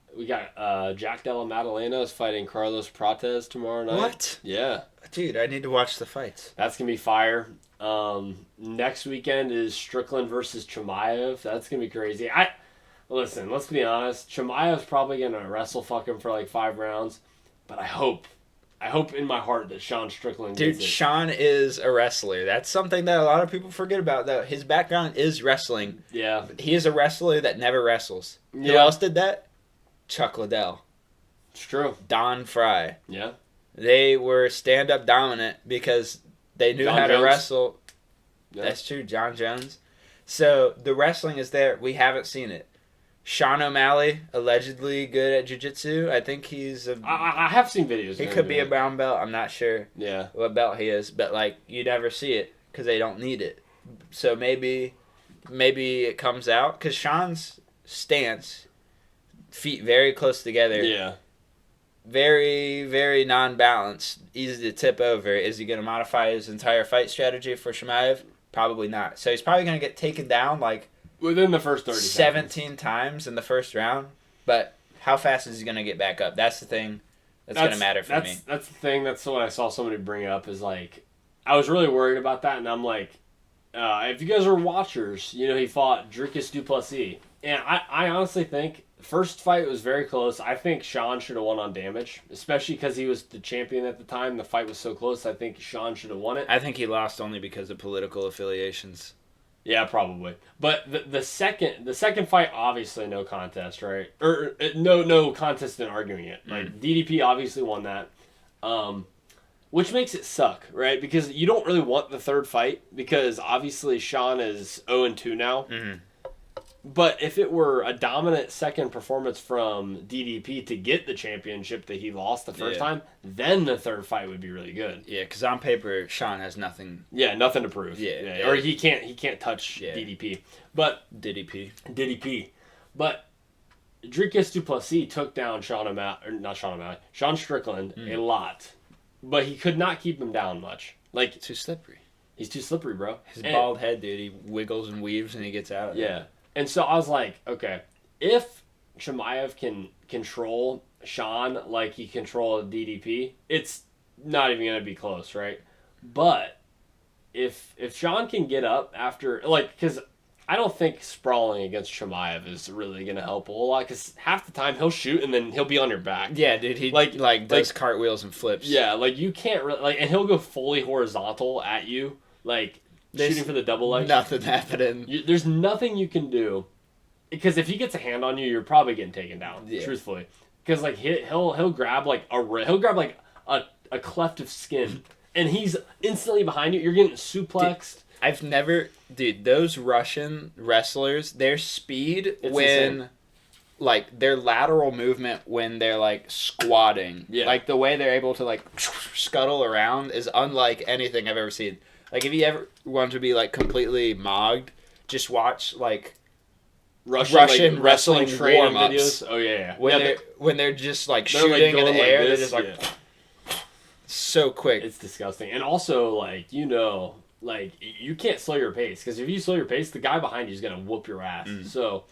Jack Della Maddalena is fighting Carlos Prates tomorrow night. What? Yeah, Dude, I need to watch the fights. that's gonna be fire. Next weekend is Strickland versus Chimaev. That's gonna be crazy. Listen, let's be honest. Chimaev's probably gonna wrestle fuck him for like 5 rounds, but I hope in my heart that Sean Strickland Dude, gets it. Sean is a wrestler. That's something that a lot of people forget about, though. His background is wrestling. Yeah, He is a wrestler that never wrestles. Who Yeah. else did that? Chuck Liddell. it's true. Don Fry. Yeah, They were stand-up dominant because they knew John how to Jones. wrestle. yeah. That's true, John Jones. So the wrestling is there. We haven't seen it. Sean O'Malley, allegedly good at jiu-jitsu. I think he's a... I have seen videos. He of could him be doing a brown belt. I'm not sure it. Yeah. what belt he is, but like you never see it because they don't need it. So maybe it comes out because Sean's stance, feet very close together, Yeah. very very non-balanced, easy to tip over. Is he going to modify his entire fight strategy for Chimaev? Probably not. So he's probably going to get taken down like Within the first 30 seconds. 17 times in the first round. But how fast is he going to get back up? That's the thing that's going to matter for me. That's the thing. That's what I saw somebody bring up is like, I was really worried about that, and I'm like, if you guys are watchers, you know, he fought Dricus Duplessis. And I honestly think first fight was very close. I think Sean should have won on damage, especially because he was the champion at the time. The fight was so close. I think Sean should have won it. I think he lost only because of political affiliations. Yeah, probably. But the second fight, obviously no contest, right? Or no contest in arguing it. Like DDP obviously won that, which makes it suck, right? Because you don't really want the third fight because obviously Sean is 0-2 now. Mhm. But if it were a dominant second performance from DDP to get the championship that he lost the first time, then the third fight would be really good. Yeah, because on paper, Sean has nothing. Yeah, nothing to prove. Yeah. Or he can't touch DDP. But DDP. But Dricus du Plessis took down Sean Strickland a lot. But he could not keep him down much. Like, too slippery. He's too slippery, bro. His bald head, dude, he wiggles and weaves and he gets out of it. Yeah. And so I was like, okay, if Chimaev can control Sean like he controlled DDP, it's not even going to be close, right? But if Sean can get up after, like, because I don't think sprawling against Chimaev is really going to help a whole lot, because half the time he'll shoot and then he'll be on your back. Yeah, dude, he does cartwheels and flips. Yeah, like, you can't really, like, and he'll go fully horizontal at you, like, shooting for the double leg. Nothing happening. There's nothing you can do, because if he gets a hand on you, you're probably getting taken down. Yeah. Truthfully, because like he'll grab like a cleft of skin, and he's instantly behind you. You're getting suplexed. Dude, those Russian wrestlers, their speed when, like, their lateral movement when they're, like, squatting, like, the way they're able to, like, scuttle around is unlike anything I've ever seen. Like, if you ever want to be, like, completely mogged, just watch, like, Russian wrestling training warm-ups. Videos. Oh, yeah. When they're just, like, shooting in the air, they're just, like, so quick. It's disgusting. And also, like, like, you can't slow your pace, because if you slow your pace, the guy behind you is going to whoop your ass. So,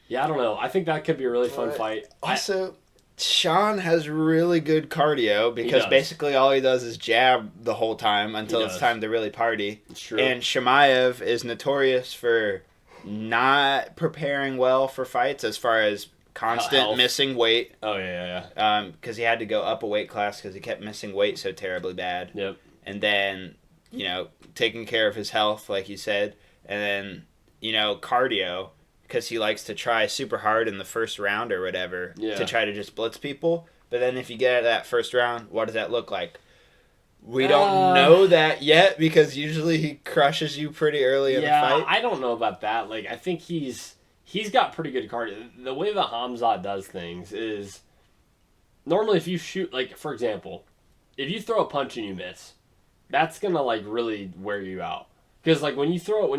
yeah, I don't know. I think that could be a really fun fight. Also, Sean has really good cardio, because basically all he does is jab the whole time until it's time to really party. It's true. And Chimaev is notorious for not preparing well for fights as far as constant missing weight. Oh, yeah. Because he had to go up a weight class because he kept missing weight so terribly bad. Yep. And then, taking care of his health, like you said. And then, cardio, because he likes to try super hard in the first round or whatever to try to just blitz people. But then if you get out of that first round, what does that look like? We don't know that yet, because usually he crushes you pretty early in the fight. I don't know about that. Like, I think he's got pretty good cardio. The way that Hamzat does things is, normally if you shoot, like, for example, if you throw a punch and you miss, that's gonna, like, really wear you out. Because, like, when you throw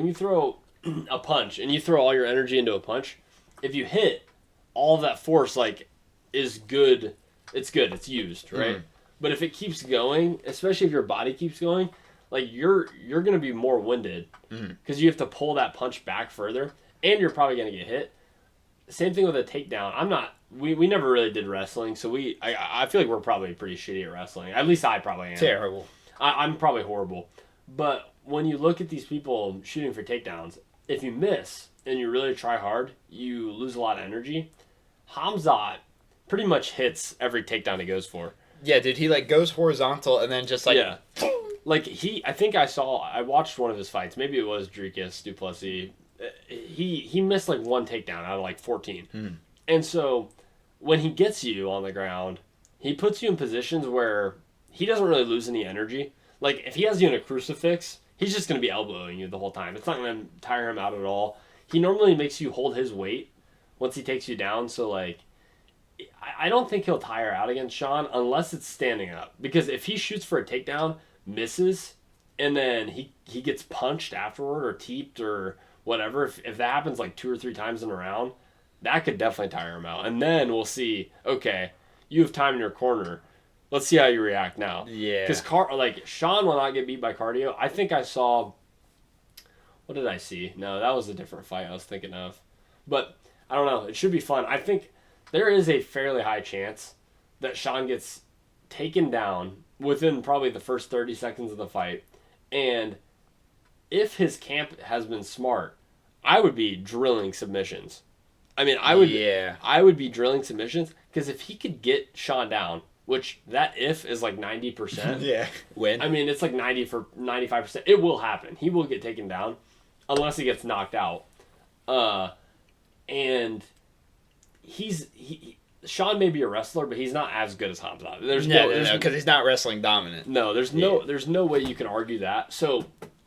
a punch and you throw all your energy into a punch, if you hit, all of that force, like, is good. It's used, right? Mm-hmm. But if it keeps going, especially if your body keeps going, like, you're going to be more winded, because you have to pull that punch back further, and you're probably going to get hit. Same thing with a takedown. We never really did wrestling, so I feel like we're probably pretty shitty at wrestling. At least I probably am. Terrible. I'm probably horrible. But when you look at these people shooting for takedowns, if you miss and you really try hard, you lose a lot of energy. Hamzat pretty much hits every takedown he goes for. Yeah, dude, he, like, goes horizontal and then just, like... Yeah. Like, I watched one of his fights. Maybe it was Dricus du Plessis. He missed, like, one takedown out of, like, 14. And so, when he gets you on the ground, he puts you in positions where he doesn't really lose any energy. Like, if he has you in a crucifix, he's just going to be elbowing you the whole time. It's not going to tire him out at all. He normally makes you hold his weight once he takes you down, so, like... I don't think he'll tire out against Sean unless it's standing up. Because if he shoots for a takedown, misses, and then he gets punched afterward or teeped or whatever, if that happens like 2 or 3 times in a round, that could definitely tire him out. And then we'll see, okay, you have time in your corner. Let's see how you react now. Yeah. Because Sean will not get beat by cardio. I think I saw... What did I see? No, that was a different fight I was thinking of. But, I don't know. It should be fun. I think... There is a fairly high chance that Sean gets taken down within probably the first 30 seconds of the fight. And if his camp has been smart, I would be drilling submissions. I mean, I would be drilling submissions, because if he could get Sean down, which that if is like 90%. Yeah. Win. I mean, it's like 95%. It will happen. He will get taken down unless he gets knocked out. And... Sean may be a wrestler, but he's not as good as Hamzat. There's because he's not wrestling dominant. No, there's no way you can argue that. So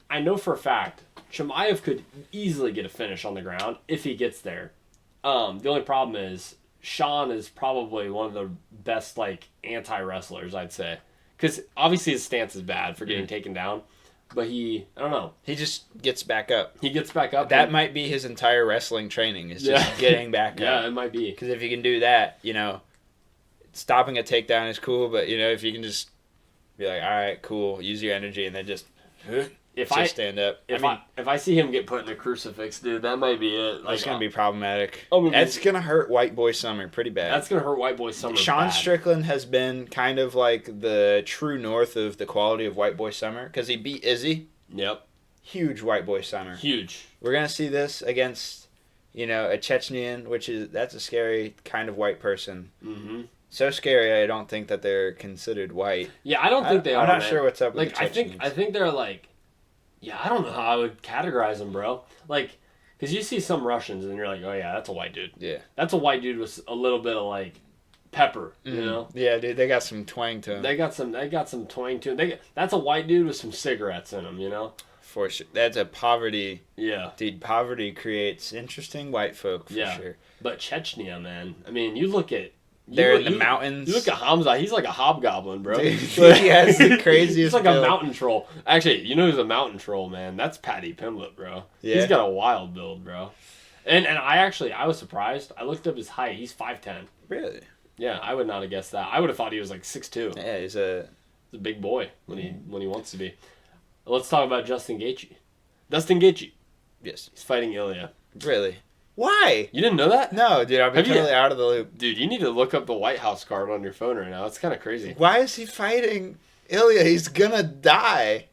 I know for a fact Chimaev could easily get a finish on the ground if he gets there. The only problem is Sean is probably one of the best like anti-wrestlers, I'd say, because obviously his stance is bad for getting taken down, but I don't know. He just gets back up. He gets back up. That might be his entire wrestling training is just getting back up. Yeah, it might be. Because if you can do that, stopping a takedown is cool, but if you can just be like, all right, cool, use your energy, and then just stand up. If I see him get put in a crucifix, dude, that might be it. That's gonna be problematic. Oh, that's gonna hurt White Boy Summer pretty bad. That's gonna hurt White Boy Summer. Sean bad. Strickland has been kind of like the true north of the quality of White Boy Summer because he beat Izzy. Yep. Huge White Boy Summer. Huge. We're gonna see this against, a Chechnyan, that's a scary kind of white person. Mm-hmm. So scary, I don't think that they're considered white. Yeah, I don't think they are. I'm not sure what's up with like, the Chechnyans. I think they're like, yeah, I don't know how I would categorize them, bro. Like, because you see some Russians and you're like, oh yeah, that's a white dude. Yeah. That's a white dude with a little bit of like pepper, you know? Yeah, dude, they got some twang to them. They got some twang to them. That's a white dude with some cigarettes in him, you know? For sure. That's a poverty. Yeah. Dude, poverty creates interesting white folk, for sure. But Chechnya, man. I mean, you look at... They're in the mountains. You look at Hamza, he's like a hobgoblin, bro. Dude, he has the craziest He's like build. a mountain troll. Actually, you know who's a mountain troll, man? That's Patty Pimblett, bro. Yeah. He's got a wild build, bro. And I was surprised. I looked up his height. He's 5'10". Really? Yeah, I would not have guessed that. I would have thought he was like 6'2". Yeah, he's a big boy when he wants to be. Let's talk about Justin Gaethje. Dustin Gaethje. Yes. He's fighting Ilya. Really? Why? You didn't know that? No, dude, I've been totally out of the loop. Dude, you need to look up the White House card on your phone right now. It's kind of crazy. Why is he fighting Ilya? He's gonna die.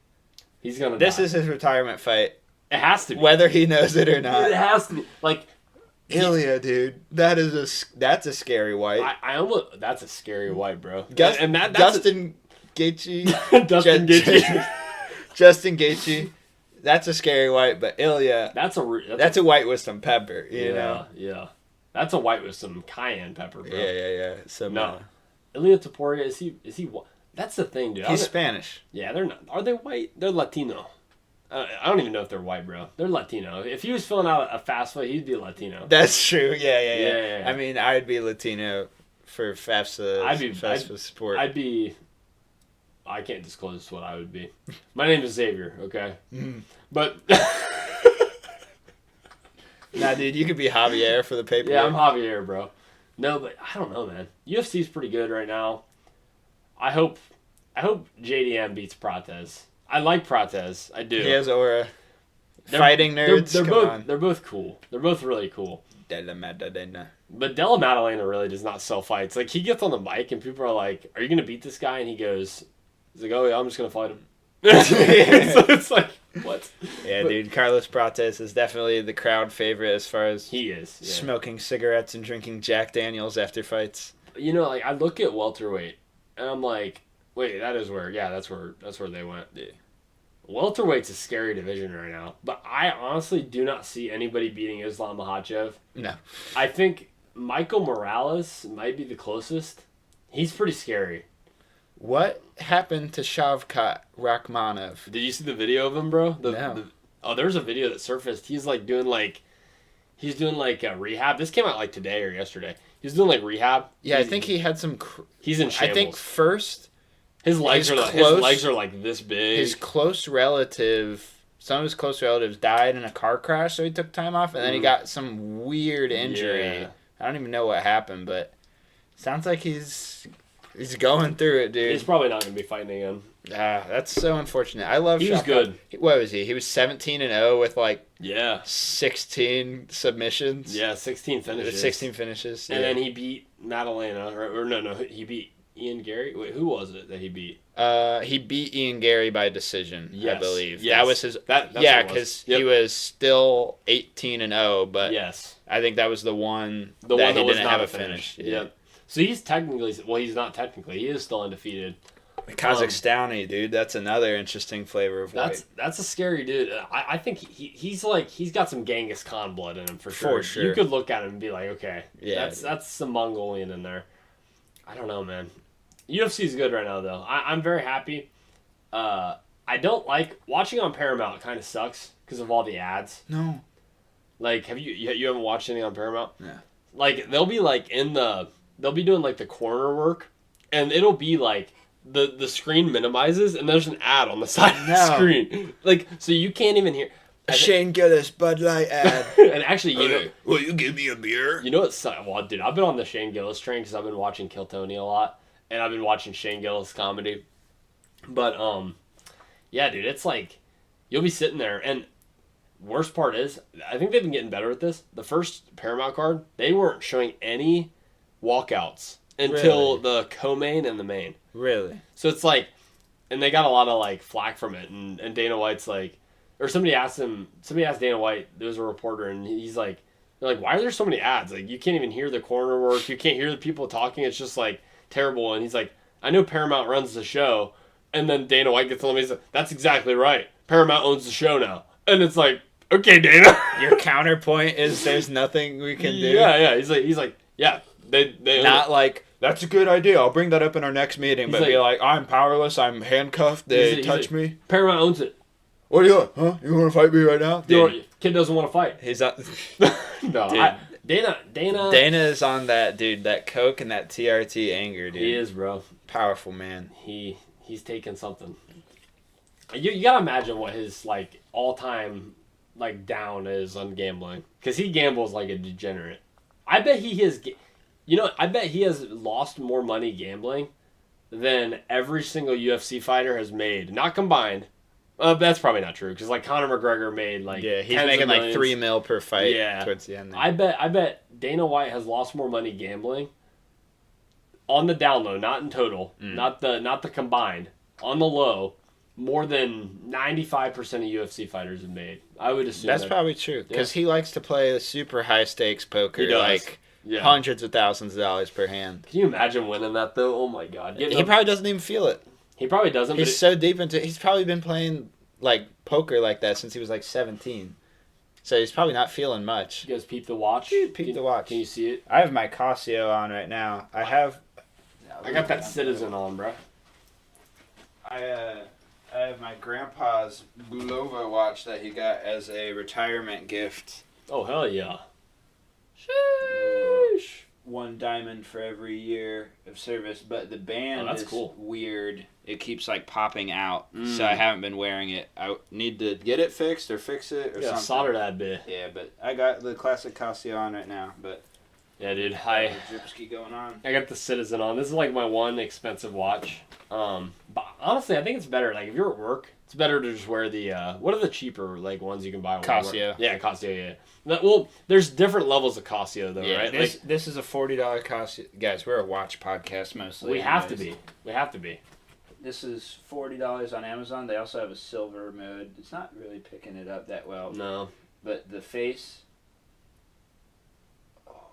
He's gonna die. This is his retirement fight. It has to be. Whether he knows it or not. It has to be. Like, Ilya, dude. That's a scary white. I almost... That's a scary white, bro. Dustin Gaethje. Dustin Gaethje. Justin Gaethje. That's a scary white, but Ilya... That's a white with some pepper, you know? Yeah. That's a white with some cayenne pepper, bro. Yeah. No. Ilya Taporia, is he... That's the thing, dude. He's Spanish. Yeah, they're not... Are they white? They're Latino. I don't even know if they're white, bro. They're Latino. If he was filling out a fast fight, he'd be Latino. That's true. Yeah. Yeah. I mean, I'd be Latino for FAFSA support. I'd be... I can't disclose what I would be. My name is Xavier, okay? But... Nah, dude, you could be Javier for the paper. Yeah, I'm Javier, bro. No, but I don't know, man. UFC's pretty good right now. I hope JDM beats Prates. I like Prates. I do. He has aura. Fighting nerds, They're both cool. They're both really cool. Della Maddalena. But Della Maddalena really does not sell fights. Like, he gets on the mic and people are like, are you going to beat this guy? And he's like, oh, yeah, I'm just going to fight him. So it's like, what? Yeah, dude, Carlos Prates is definitely the crowd favorite as far as he is smoking cigarettes and drinking Jack Daniels after fights. You know, like, I look at welterweight and I'm like, wait, that's where they went. Yeah. Welterweight's a scary division right now, but I honestly do not see anybody beating Islam Makhachev. No. I think Michael Morales might be the closest. He's pretty scary. What happened to Shavkat Rakhmonov? Did you see the video of him, bro? No. There's a video that surfaced. He's doing rehab. This came out like today or yesterday. He's doing like rehab. Yeah, I think he had some. He's in shambles. I think first. His legs are like this big. His close relative, some of his close relatives died in a car crash, so he took time off, and then he got some weird injury. Yeah. I don't even know what happened, but sounds like he's going through it, dude. He's probably not going to be fighting again. That's so unfortunate. I love. He was good. What was he? He was 17-0 with 16 submissions. Yeah, 16 finishes. 16 finishes. And then he beat Madalena, or no, he beat Ian Gary. Wait, who was it that he beat? He beat Ian Gary by decision, I believe. Yes. That was his. Because he was still 18-0, but yes, I think that was the one that he was didn't not have a a finish. Yep. So he's technically, he's not technically. He is still undefeated. Kazakhstani, dude. That's another interesting flavor of white. That's a scary dude. I think he's got some Genghis Khan blood in him for sure. For sure. You could look at him and be like, okay, yeah, that's some Mongolian in there. I don't know, man. UFC's good right now, though. I'm very happy. I don't like watching on Paramount. It kind of sucks because of all the ads. No. Like, have you haven't watched anything on Paramount? Yeah. Like, they'll be like they'll be doing like the corner work, and it'll be like the screen minimizes, and there's an ad on the side of the screen. Like, so you can't even hear. A Shane Gillis Bud Light ad. And actually, will you give me a beer? You know what? Well, dude, I've been on the Shane Gillis train because I've been watching Kill Tony a lot, and I've been watching Shane Gillis comedy. But yeah, dude, it's like you'll be sitting there, and worst part is, I think they've been getting better at this. The first Paramount card, they weren't showing any walkouts until the co-main and the main. Really? So it's like, and they got a lot of like flack from it, and Dana White's like. Or somebody asked Dana White, there was a reporter, and he's like, they're like, why are there so many ads? Like, you can't even hear the corner work. You can't hear the people talking. It's just, like, terrible. And he's like, I know Paramount runs the show. And then Dana White gets on him, he's like, that's exactly right. Paramount owns the show now. And it's like, okay, Dana. Your counterpoint is there's nothing we can do? Yeah. He's like, yeah. They Not like, that's a good idea. I'll bring that up in our next meeting. But be like, I'm powerless. I'm handcuffed. They touch me. Paramount owns it. What are you doing? Huh? You want to fight me right now? Kid doesn't want to fight. He's not. No, Dana. Dana is on that, dude. That Coke and that TRT anger, dude. He is, bro. Powerful man. He's taking something. You gotta imagine what his like all time like down is on gambling, because he gambles like a degenerate. I bet he has. I bet he has lost more money gambling than every single UFC fighter has made, not combined. That's probably not true, because like Conor McGregor made like he's making like $3 million per fight. Yeah, towards the end. There. I bet Dana White has lost more money gambling on the down low, not in total, not the combined, on the low, more than 95% of UFC fighters have made. I would assume that's probably true, because he likes to play super high stakes poker, like hundreds of thousands of dollars per hand. Can you imagine winning that though? Oh my god, he probably doesn't even feel it. He probably doesn't. He's so deep into. He's probably been playing like poker like that since he was like 17. So he's probably not feeling much. You guys peep the watch? Dude, peep the watch. Can you see it? I have my Casio on right now. I got that Citizen on, bro. I have my grandpa's Bulova watch that he got as a retirement gift. Oh, hell yeah. Sheesh. 1 diamond for every year of service, but the band is cool. Weird. It keeps like popping out, so I haven't been wearing it. I need to get it fixed or fix it or something. Solder that bit. Yeah, but I got the classic Casio on right now, but yeah, dude. the Dripski going on. I got the Citizen on. This is like my one expensive watch. But honestly, I think it's better. Like if you're at work, it's better to just wear the what are the cheaper like ones you can buy? Casio. Yeah, Casio. Yeah. Well, there's different levels of Casio though, right? This is a $40 Casio. Guys, we're a watch podcast mostly. We have to be. We have to be. This is $40 on Amazon. They also have a silver mode. It's not really picking it up that well. No. But the face,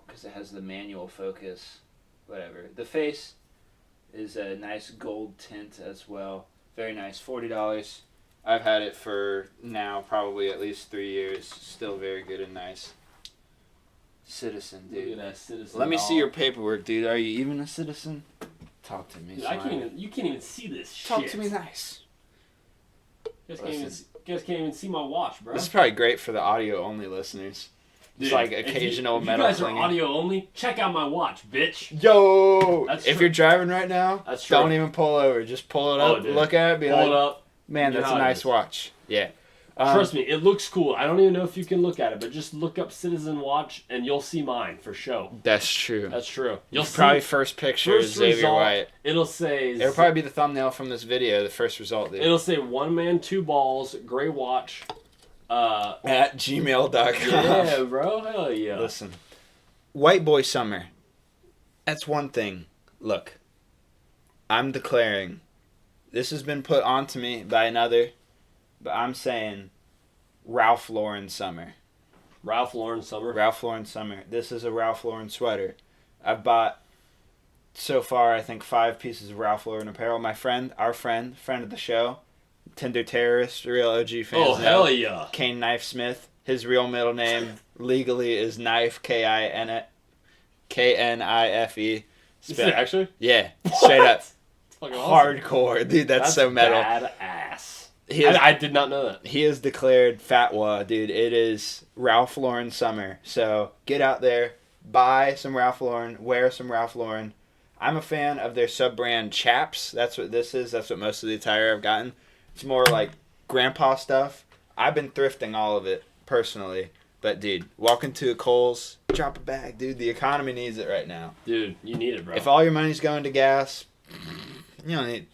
because it has the manual focus, whatever. The face is a nice gold tint as well. Very nice. $40. I've had it for now probably at least 3 years. Still very good and nice. Citizen, dude. Look at that Citizen. Let me see your paperwork, dude. Are you even a citizen? Talk to me. Dude, you can't even see this shit. Talk to me nice. You guys can't even see my watch, bro. This is probably great for the audio only listeners. It's like occasional metal. If you guys are audio only, check out my watch, bitch. Yo! If you're driving right now, that's true. Don't even pull over. Just pull it up, look at it, pull it up. Man, that's a nice watch. Yeah. Trust me, it looks cool. I don't even know if you can look at it, but just look up Citizen Watch and you'll see mine for sure. That's true. That's true. You'll see probably first picture is Xavier result, White. It'll say... It'll probably be the thumbnail from this video, the first result. Dude. It'll say 1 man, 2 balls, gray watch. At gmail.com. Yeah, bro. Hell yeah. Listen. White boy summer. That's one thing. Look. I'm declaring. This has been put onto me by another. But I'm saying Ralph Lauren summer. Ralph Lauren summer? Ralph Lauren summer. This is a Ralph Lauren sweater. I've bought, so far, I think 5 pieces of Ralph Lauren apparel. My friend, friend of the show, Tinder Terrorist, real OG fans. Oh, hell yeah. Kane Knife Smith. His real middle name legally is Knife, K-I-N-F-E. Is it actually? Yeah, straight up. Awesome. Hardcore. Dude, that's so metal. Badass. I did not know that. He has declared fatwa, dude. It is Ralph Lauren summer. So get out there, buy some Ralph Lauren, wear some Ralph Lauren. I'm a fan of their sub-brand Chaps. That's what this is. That's what most of the attire I've gotten. It's more like grandpa stuff. I've been thrifting all of it personally. But, dude, walk into a Kohl's, drop a bag, dude. The economy needs it right now. Dude, you need it, bro. If all your money's going to gas, you don't need...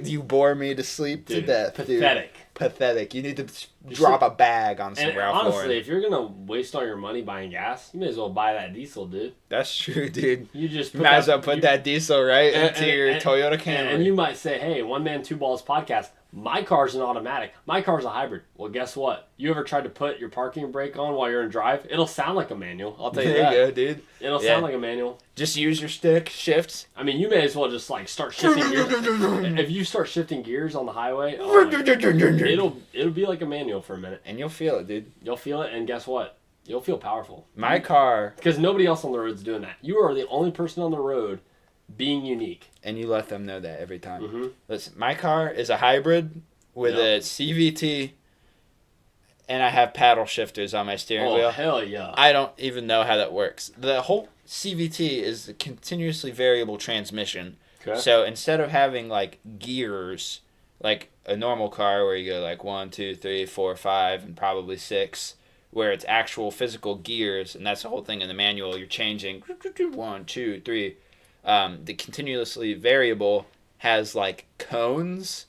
You bore me to sleep to death, pathetic. Dude. Pathetic. You need to drop a bag on some Ralph Lauren. Honestly, if you're going to waste all your money buying gas, you may as well buy that diesel, dude. That's true, dude. You just might as well put that diesel right into your Toyota Camry. And you might say, hey, One Man, Two Balls podcast, my car's an automatic. My car's a hybrid. Well, guess what? You ever tried to put your parking brake on while you're in drive? It'll sound like a manual. I'll tell you that. There you go, dude. It'll sound like a manual. Just use your stick, shifts. I mean, you may as well just like start shifting gears. If you start shifting gears on the highway, it'll be like a manual for a minute. And you'll feel it, dude. You'll feel it, and guess what? You'll feel powerful. My car... Because nobody else on the road's doing that. You are the only person on the road being unique. And you let them know that every time. Mm-hmm. Listen, my car is a hybrid with a CVT, and I have paddle shifters on my steering wheel. Oh, hell yeah. I don't even know how that works. The whole CVT is a continuously variable transmission. Okay. So instead of having, like, gears, like a normal car where you go, like, 1, 2, 3, 4, 5, and probably 6, where it's actual physical gears, and that's the whole thing in the manual. You're changing 1, 2, 3. The continuously variable has, like, cones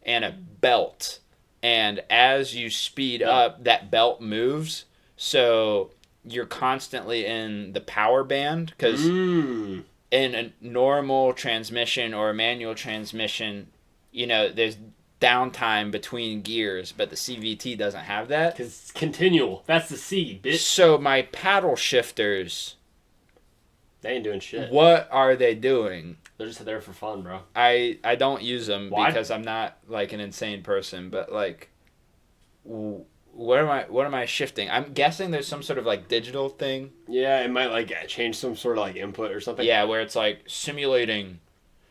and a belt, and as you speed up, that belt moves, so you're constantly in the power band, because in a normal transmission or a manual transmission, you know, there's downtime between gears, but the CVT doesn't have that. Because it's continual. That's the C, bitch. So my paddle shifters, they ain't doing shit. What are they doing? They're just there for fun, bro. I don't use them because I'm not like an insane person, but like, what am I shifting? I'm guessing there's some sort of like digital thing. Yeah, it might like change some sort of like input or something. Yeah, where it's like simulating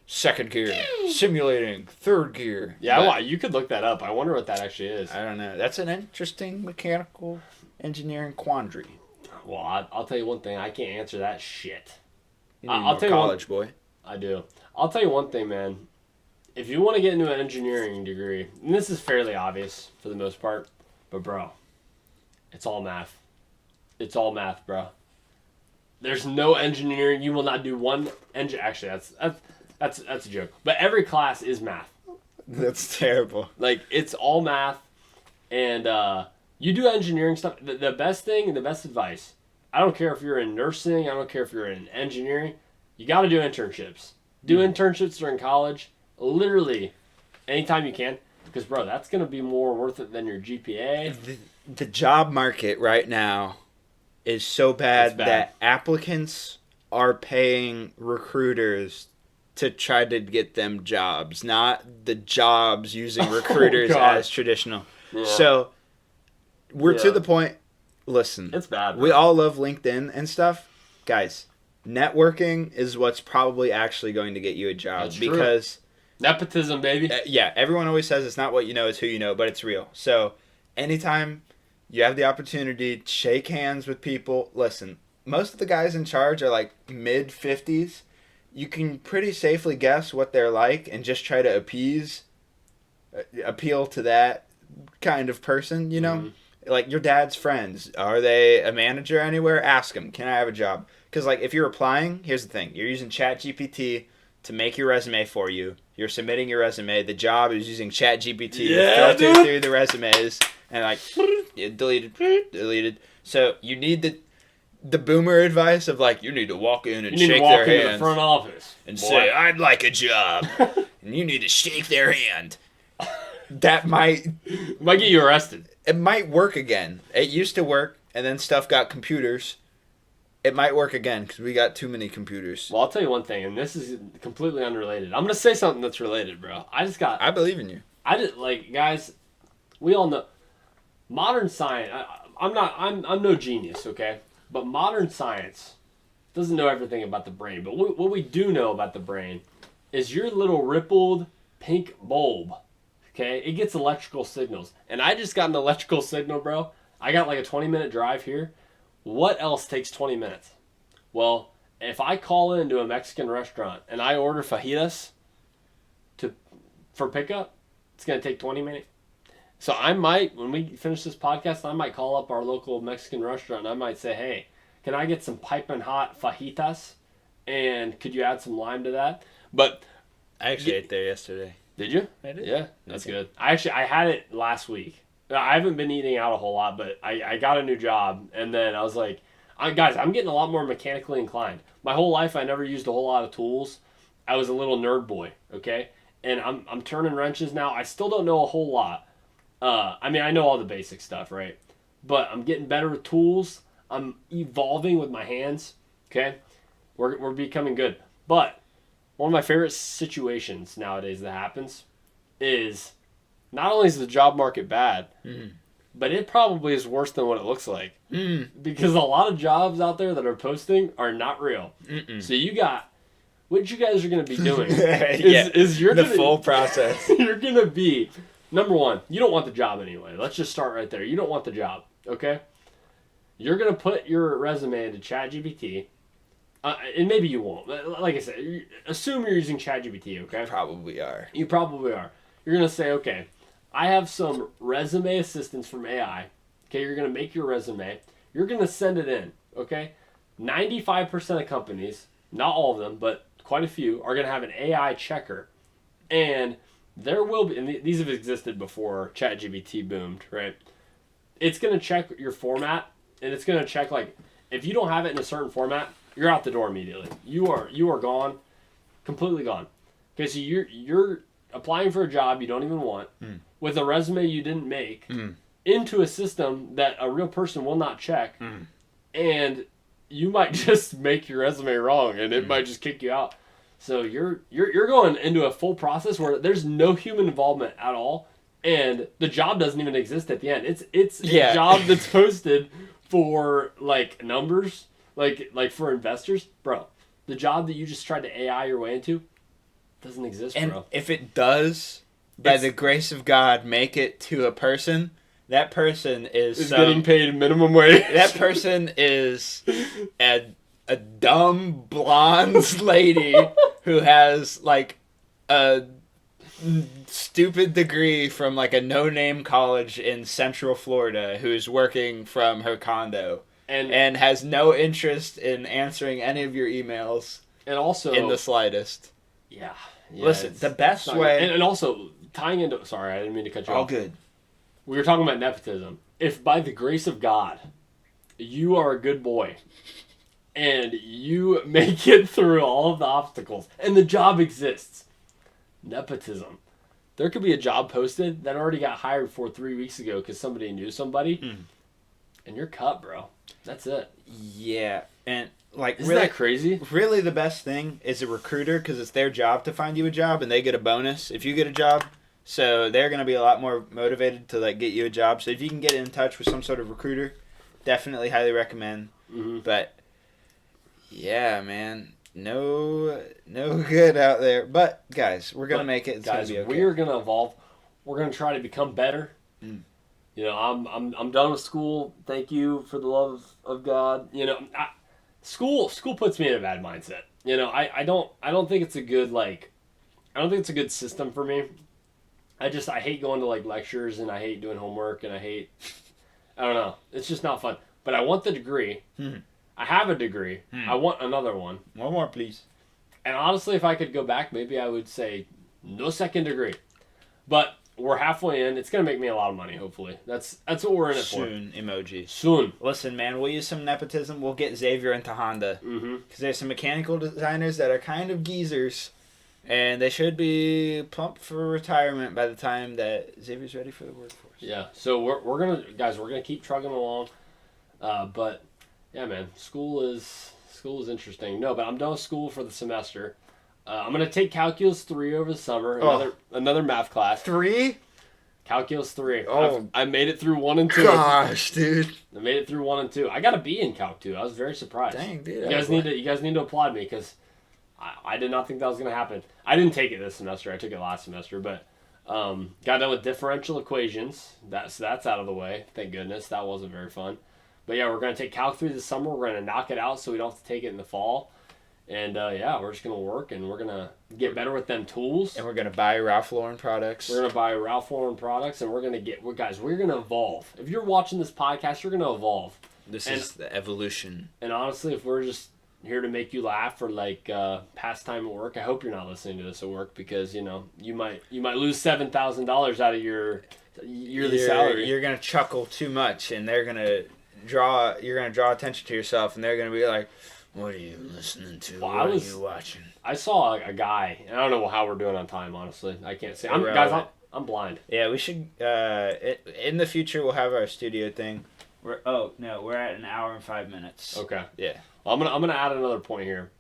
second gear, simulating third gear. Yeah, well, you could look that up. I wonder what that actually is. I don't know. That's an interesting mechanical engineering quandary. Well, I'll tell you one thing. I can't answer that shit. I'll tell you college boy. I do. I'll tell you one thing, man. If you want to get into an engineering degree, and this is fairly obvious for the most part, but bro, it's all math. It's all math, bro. There's no engineering. You will not do one engine. Actually, that's a joke. But every class is math. That's terrible. Like, it's all math, and you do engineering stuff. The best thing, the best advice, I don't care if you're in nursing, I don't care if you're in engineering, you got to do internships. Do internships during college, literally anytime you can, because, bro, that's going to be more worth it than your GPA. The job market right now is so bad that applicants are paying recruiters to try to get them jobs, not the jobs using recruiters as traditional. Yeah. So we're to the point, listen, it's bad, bro. We all love LinkedIn and stuff. Guys, networking is what's probably actually going to get you a job. That's because true. Nepotism, baby. Yeah, everyone always says it's not what you know, it's who you know, but it's real. So anytime you have the opportunity to shake hands with people, listen, most of the guys in charge are like mid-50s. You can pretty safely guess what they're like and just try to appeal to that kind of person, you know? Mm-hmm. Like your dad's friends. Are they a manager anywhere? Ask them, can I have a job? Because like if you're applying, here's the thing. You're using ChatGPT to make your resume for you. You're submitting your resume. The job is using ChatGPT to filter through the resumes and like deleted. So you need the boomer advice of like you need to walk in and shake their hand. The front office and say I'd like a job, and you need to shake their hand. That might get you arrested. It might work again. It used to work, and then stuff got computers. It might work again because we got too many computers. Well, I'll tell you one thing, and this is completely unrelated. I'm gonna say something that's related, bro. I believe in you. Guys. We all know modern science. I'm no genius, okay? But modern science doesn't know everything about the brain. But what we do know about the brain is your little rippled pink bulb. Okay, it gets electrical signals, and I just got an electrical signal, bro. I got like a 20-minute drive here. What else takes 20 minutes? Well, if I call into a Mexican restaurant and I order fajitas for pickup, it's gonna take 20 minutes. So I might, when we finish this podcast, I might call up our local Mexican restaurant and I might say, hey, can I get some piping hot fajitas? And could you add some lime to that? But I actually ate there yesterday. did you? I did. Yeah, that's good. I had it last week. I haven't been eating out a whole lot, but I got a new job, and then I was like, guys, I'm getting a lot more mechanically inclined. My whole life, I never used a whole lot of tools. I was a little nerd boy, okay? And I'm turning wrenches now. I still don't know a whole lot. I mean, I know all the basic stuff, right? But I'm getting better with tools. I'm evolving with my hands, okay? We're becoming good. But one of my favorite situations nowadays that happens is not only is the job market bad, but it probably is worse than what it looks like. Because a lot of jobs out there that are posting are not real. So what you guys are going to be doing is you're the gonna, full process. You're going to be, number one, you don't want the job anyway. Let's just start right there. You don't want the job, okay? You're going to put your resume into ChatGPT. And maybe you won't. Like I said, assume you're using ChatGPT, okay? Probably are. You probably are. You're going to say, okay, I have some resume assistance from AI. Okay, you're going to make your resume. You're going to send it in, okay? 95% of companies, not all of them, but quite a few, are going to have an AI checker. And there will be, and these have existed before ChatGPT boomed, right? It's going to check your format, and it's going to check, like, if you don't have it in a certain format, you're out the door immediately. You are gone, completely gone. Okay, so you're applying for a job you don't even want with a resume you didn't make into a system that a real person will not check, and you might just make your resume wrong, and it might just kick you out. So you're going into a full process where there's no human involvement at all, and the job doesn't even exist at the end. It's a job that's posted for like numbers. Like for investors, bro, the job that you just tried to AI your way into doesn't exist, And bro. if it does, by the grace of God, make it to a person, that person is getting paid minimum wage. That person is a dumb blonde lady who has like a stupid degree from like a no-name college in Central Florida who's working from her condo. And has no interest in answering any of your emails. And also in the slightest. Yeah. Listen, the best way... And also, tying into... Sorry, I didn't mean to cut you off. All good. We were talking about nepotism. If by the grace of God, you are a good boy, and you make it through all of the obstacles, and the job exists, nepotism. There could be a job posted that already got hired for 3 weeks ago because somebody knew somebody, and you're cut, bro. That's it. Yeah, and like isn't that crazy? Really, the best thing is a recruiter because it's their job to find you a job, and they get a bonus if you get a job. So they're gonna be a lot more motivated to like get you a job. So if you can get in touch with some sort of recruiter, definitely highly recommend. But yeah, man, no good out there. But guys, we're gonna make it. It's guys, gonna be okay. We're gonna evolve. We're gonna try to become better. You know, I'm done with school. Thank you for the love of God. You know, school puts me in a bad mindset. You know, I don't think it's a good I don't think it's a good system for me. I hate going to like lectures, and I hate doing homework, and I don't know. It's just not fun. But I want the degree. I have a degree. I want another one. One more, please. And honestly, if I could go back, maybe I would say no second degree. But we're halfway in. It's going to make me a lot of money, hopefully. That's what we're in it for. Soon, emoji. Soon. Listen, man, we'll use some nepotism. We'll get Xavier into Honda. Because there's some mechanical designers that are kind of geezers. And they should be pumped for retirement by the time that Xavier's ready for the workforce. Yeah. So we're going to keep trucking along. But, yeah, man, school is interesting. No, but I'm done with school for the semester. I'm going to take Calculus 3 over the summer. Another math class. 3? Calculus 3. Oh. I made it through 1 and 2. Gosh, dude. I made it through 1 and 2. I got a B in Calc 2. I was very surprised. Dang, dude. You guys need to applaud me because I did not think that was going to happen. I didn't take it this semester. I took it last semester, but got done with differential equations. That's out of the way. Thank goodness. That wasn't very fun. But yeah, we're going to take Calc 3 this summer. We're going to knock it out so we don't have to take it in the fall. And yeah, we're just going to work and we're going to get better with them tools. And we're going to buy Ralph Lauren products. We're going to buy Ralph Lauren products and we're going to we're going to evolve. If you're watching this podcast, you're going to evolve. This is the evolution. And honestly, if we're just here to make you laugh or like pastime at work, I hope you're not listening to this at work because, you know, you might lose $7,000 out of your yearly salary. You're going to chuckle too much and you're going to draw attention to yourself and they're going to be like, what are you listening to? Well, what are you watching? I saw a guy, and I don't know how we're doing on time, honestly. I can't say. I'm blind. Yeah, we should, in the future, we'll have our studio thing. We're at an hour and 5 minutes. Okay. Yeah. Well, I'm gonna add another point here.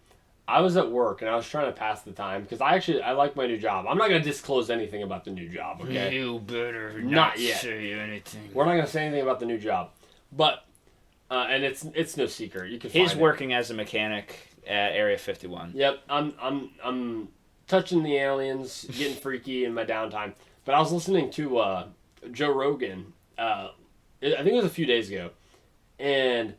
I was at work, and I was trying to pass the time, because I like my new job. I'm not going to disclose anything about the new job, okay? You better not yet. say anything. We're not going to say anything about the new job. But, and it's no secret. You can He's find working as a mechanic at Area 51. Yep, I'm touching the aliens, getting freaky in my downtime. But I was listening to Joe Rogan. I think it was a few days ago, and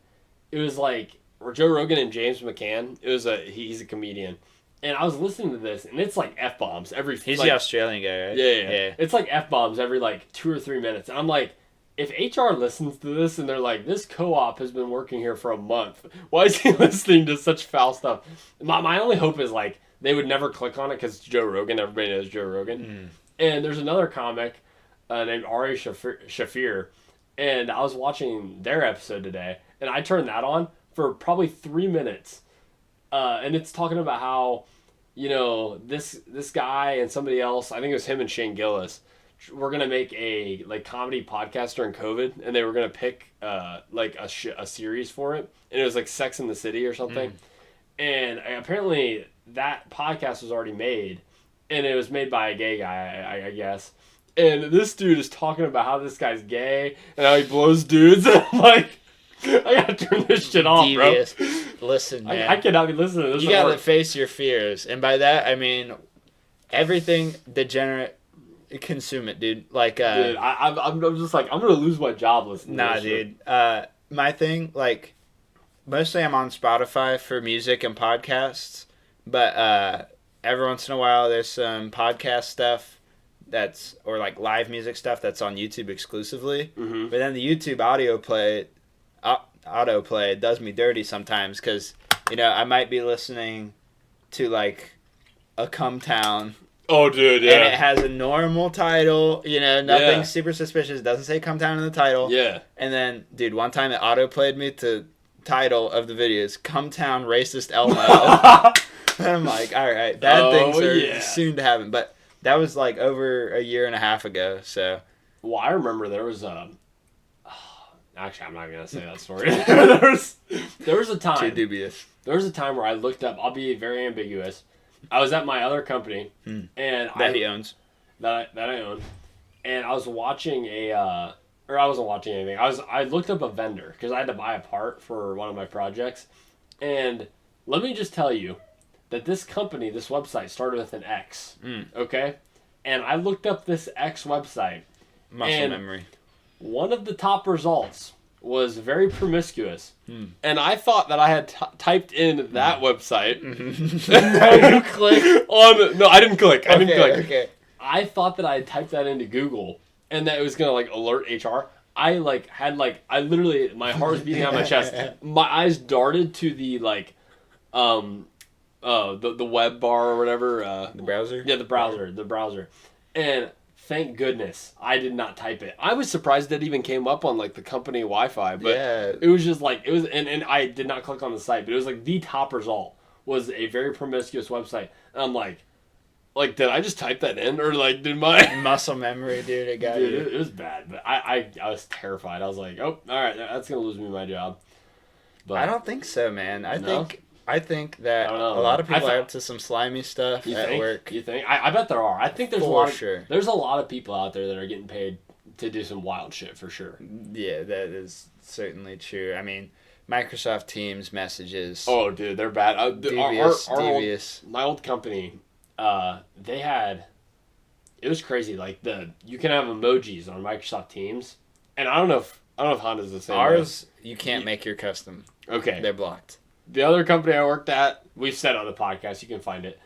it was like Joe Rogan and James McCann. He's a comedian, and I was listening to this, and it's like F-bombs every. He's the Australian guy, right? Yeah. It's like F-bombs every like 2 or 3 minutes, and I'm like, if HR listens to this and they're like, this co-op has been working here for a month, why is he listening to such foul stuff? My only hope is like they would never click on it because it's Joe Rogan. Everybody knows Joe Rogan. And there's another comic named Ari Shafir, and I was watching their episode today, and I turned that on for probably 3 minutes, and it's talking about how, you know, this guy and somebody else, I think it was him and Shane Gillis, were gonna make a like comedy podcast during COVID, and they were gonna pick like a series for it, and it was like Sex in the City or something, and apparently that podcast was already made, and it was made by a gay guy, I guess. And this dude is talking about how this guy's gay and how he blows dudes. And I'm like, I gotta turn this shit off, Devious. Bro. Listen, man. I cannot be listening to this. You gotta face your fears. And by that, I mean everything degenerate, consume it, dude. Like, dude, I'm just like, I'm gonna lose my job listening to this dude. My thing, like, mostly I'm on Spotify for music and podcasts. But every once in a while, there's some podcast stuff or like live music stuff that's on YouTube exclusively. But then the YouTube autoplay does me dirty sometimes because, you know, I might be listening to like a Come Town. Oh, dude, yeah. And it has a normal title, you know, nothing super suspicious. It doesn't say Come Town in the title. Yeah. And then, dude, one time it autoplayed me to title of the video is Come Town Racist Elmo. I'm like, all right, bad things are soon to happen. But that was like over a year and a half ago, so. Well, I remember there was actually, I'm not going to say that story. there was a time. Too dubious. There was a time where I looked up, I'll be very ambiguous. I was at my other company. And he owns. That I own. And I was watching I wasn't watching anything. I looked up a vendor because I had to buy a part for one of my projects. And let me just tell you that this company, this website started with an X. Okay? And I looked up this X website. Muscle memory. One of the top results was very promiscuous. And I thought that I had typed in that website. No, you clicked. No, I didn't click. Okay. I thought that I had typed that into Google and that it was going to like alert HR. I literally, my heart was beating out my chest. My eyes darted to the like, the web bar or whatever. The browser? Yeah, the browser. And thank goodness I did not type it. I was surprised that it even came up on like the company Wi-Fi, but it was just like, it was, and I did not click on the site, but it was like the top result was a very promiscuous website. And I'm like, did I just type that in, or like did my muscle memory, dude? It got you. It was bad, but I was terrified. I was like, oh, all right, that's gonna lose me my job. But I don't think so, man. I think that a lot of people are up to some slimy stuff at work. You think? I bet there are. I think there's there's a lot of people out there that are getting paid to do some wild shit for sure. Yeah, that is certainly true. I mean, Microsoft Teams messages. Oh, dude, they're bad. Devious. My old company, they had. It was crazy. Like you can have emojis on Microsoft Teams, and I don't know if Honda's the same. Ours, you can't make your custom. Okay, They're blocked. The other company I worked at, we've said on the podcast, you can find it.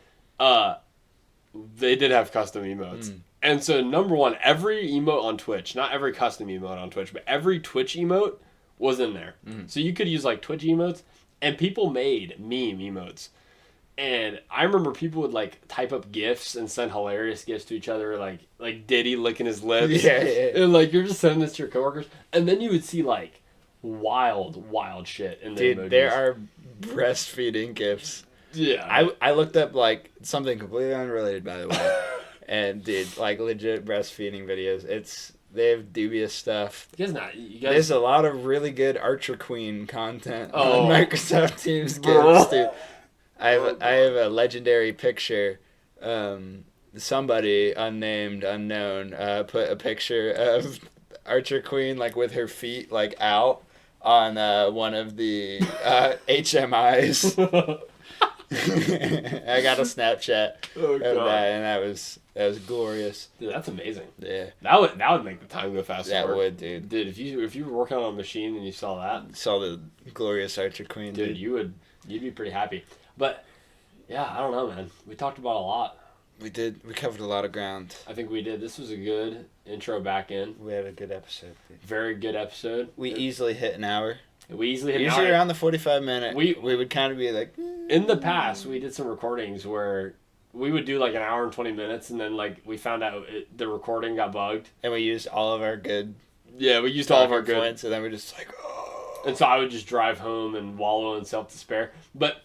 They did have custom emotes. And so, number one, every emote on Twitch, not every custom emote on Twitch, but every Twitch emote was in there. So you could use like Twitch emotes, and people made meme emotes. And I remember people would like type up GIFs and send hilarious GIFs to each other, like Diddy licking his lips. Yeah. And like you're just sending this to your coworkers. And then you would see like wild shit in the Dude, emojis. there are breastfeeding gifs. Yeah. I looked up like something completely unrelated, by the way, and dude, like legit breastfeeding videos. They have dubious stuff. You guys There's a lot of really good Archer Queen content Oh. on Microsoft Teams gifs, dude. I have a legendary picture. Somebody unnamed, unknown, put a picture of Archer Queen like with her feet like out on one of the HMIs. I got a Snapchat of that, and that was glorious. Dude, that's amazing. Yeah, That would make the time go faster. that would, dude. Dude, if you were working on a machine and you saw that, Saw the glorious Archer Queen, dude, dude. you'd be pretty happy. But yeah, I don't know, man. We talked about a lot. We covered a lot of ground. I think we did. This was a good intro back in. We had a good episode, dude. Very good episode. We easily hit an hour. We easily hit an Usually hour. around the 45-minute. We would kind of be like. In the past, we did some recordings where we would do like an hour and 20 minutes, and then like we found out the recording got bugged. And we used all of our good. Yeah, we used all of our good points, and then we're just like, oh. And so I would just drive home and wallow in self-despair. But,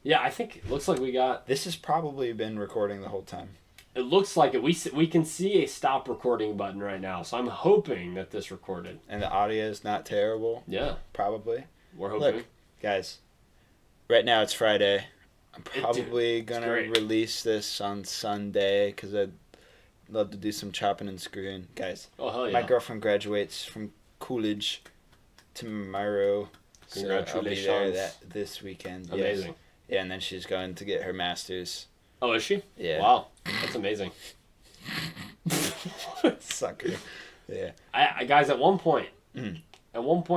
yeah, I think it looks like we got... This has probably been recording the whole time. It looks like it. We can see a stop recording button right now. So I'm hoping that this recorded. And the audio is not terrible. Yeah. Probably. We're hoping. Look, guys, right now it's Friday. I'm probably Dude, going to great. release this on Sunday because I'd love to do some chopping and screwing. Guys, Oh, hell yeah. my girlfriend graduates from college tomorrow. Congratulations. So I'll be there this weekend. Amazing. Yes. Yeah, and then she's going to get her master's. Oh, is she? Yeah. Wow. That's amazing. Sucker. Yeah. Guys, at one point, Mm.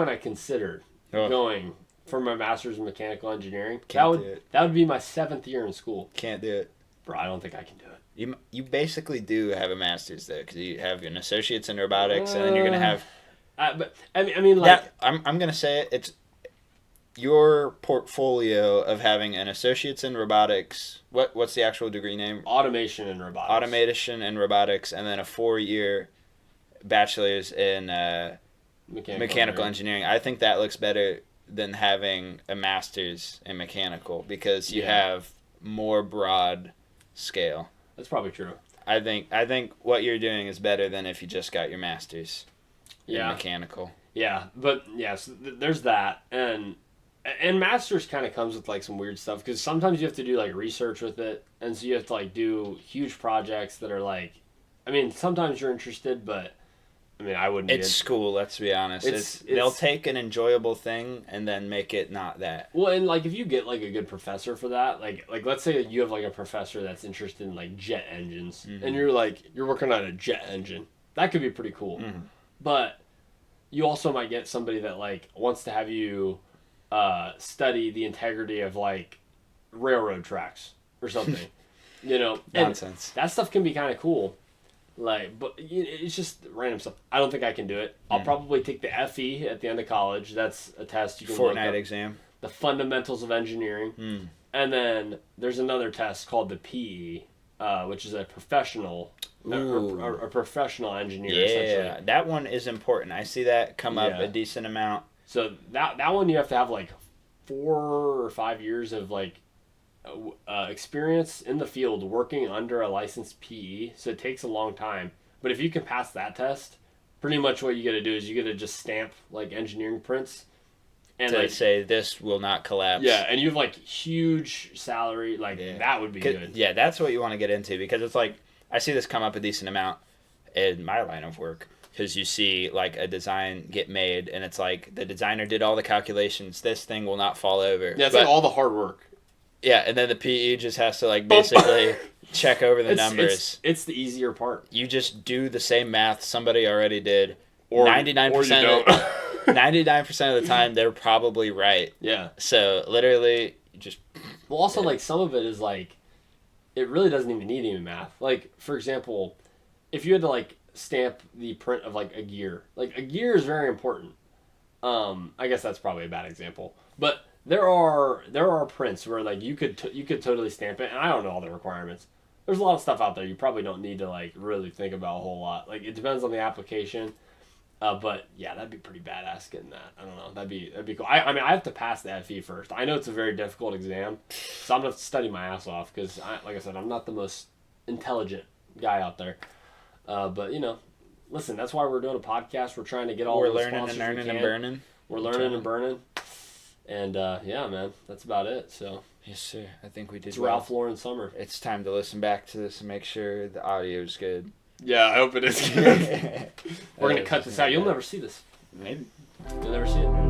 I considered Oh. going for my master's in mechanical engineering. Can't do it. That would be my 7th year in school. Can't do it. Bro, I don't think I can do it. You basically do have a master's though, because you have an associate's in robotics, and then you're gonna have But I mean, like, that. I'm gonna say it. It's your portfolio of having an associate's in robotics. What's the actual degree name? automation and robotics. Automation and robotics, and then a 4-year bachelor's in mechanical engineering. I think that looks better than having a master's in mechanical because you Yeah. have more broad scale. That's probably true. I think what you're doing is better than if you just got your master's in Yeah. mechanical. Yeah, but yes, there's that, and masters kind of comes with like some weird stuff because sometimes you have to do like research with it, and so you have to like do huge projects that are like, I mean, sometimes you're interested, but I mean, I wouldn't. It's school, let's be honest. They'll take an enjoyable thing and then make it not that. Well, and like if you get like a good professor for that, like let's say you have like a professor that's interested in like jet engines, and you're working on a jet engine, that could be pretty cool. But you also might get somebody that like wants to have you study the integrity of like railroad tracks or something, you know. And Nonsense. that stuff can be kind of cool. Like, but it's just random stuff. I don't think I can do it. I'll probably take the FE at the end of college. That's a test you can look Fortnite up. exam. The fundamentals of engineering, and then there's another test called the PE, which is a professional, a professional engineer. Yeah, Essentially. that one is important. I see that come up Yeah. a decent amount. So that one you have to have like 4 or 5 years of like experience in the field working under a licensed PE. So it takes a long time. But if you can pass that test, pretty much what you got to do is you got to just stamp like engineering prints. And To like, say this will not collapse. yeah, and you have like huge salary, like Yeah. that would be good. Yeah, that's what you want to get into because it's like I see this come up a decent amount in my line of work. Because you see, like, a design get made, and it's like, the designer did all the calculations. This thing will not fall over. Yeah, it's like all the hard work. Yeah, and then the PE just has to, like, basically check over the numbers. It's the easier part. You just do the same math somebody already did. Or 99% or you don't. 99% of the time, they're probably right. Yeah. So, literally, just... Well, also, like, some of it is, like, it really doesn't even need any math. Like, for example, if you had to, like, stamp the print of, like, a gear. Like, a gear is very important. I guess that's probably a bad example. But there are prints where, like, you could totally stamp it, and I don't know all the requirements. There's a lot of stuff out there you probably don't need to, like, really think about a whole lot. Like, it depends on the application. But yeah, that'd be pretty badass getting that. I don't know. That'd be cool. I mean, I have to pass the FE first. I know it's a very difficult exam, so I'm gonna have to study my ass off because, like I said, I'm not the most intelligent guy out there. But you know, listen, that's why we're doing a podcast. We're trying to get all. We're learning and earning and burning. We're learning and burning. And yeah, man, that's about it. So yes, sir. I think we did. It's Ralph Lauren summer. It's time to listen back to this and make sure the audio is good. Yeah, I hope it is good. We're gonna cut this out. You'll never see this. Maybe. You'll never see it.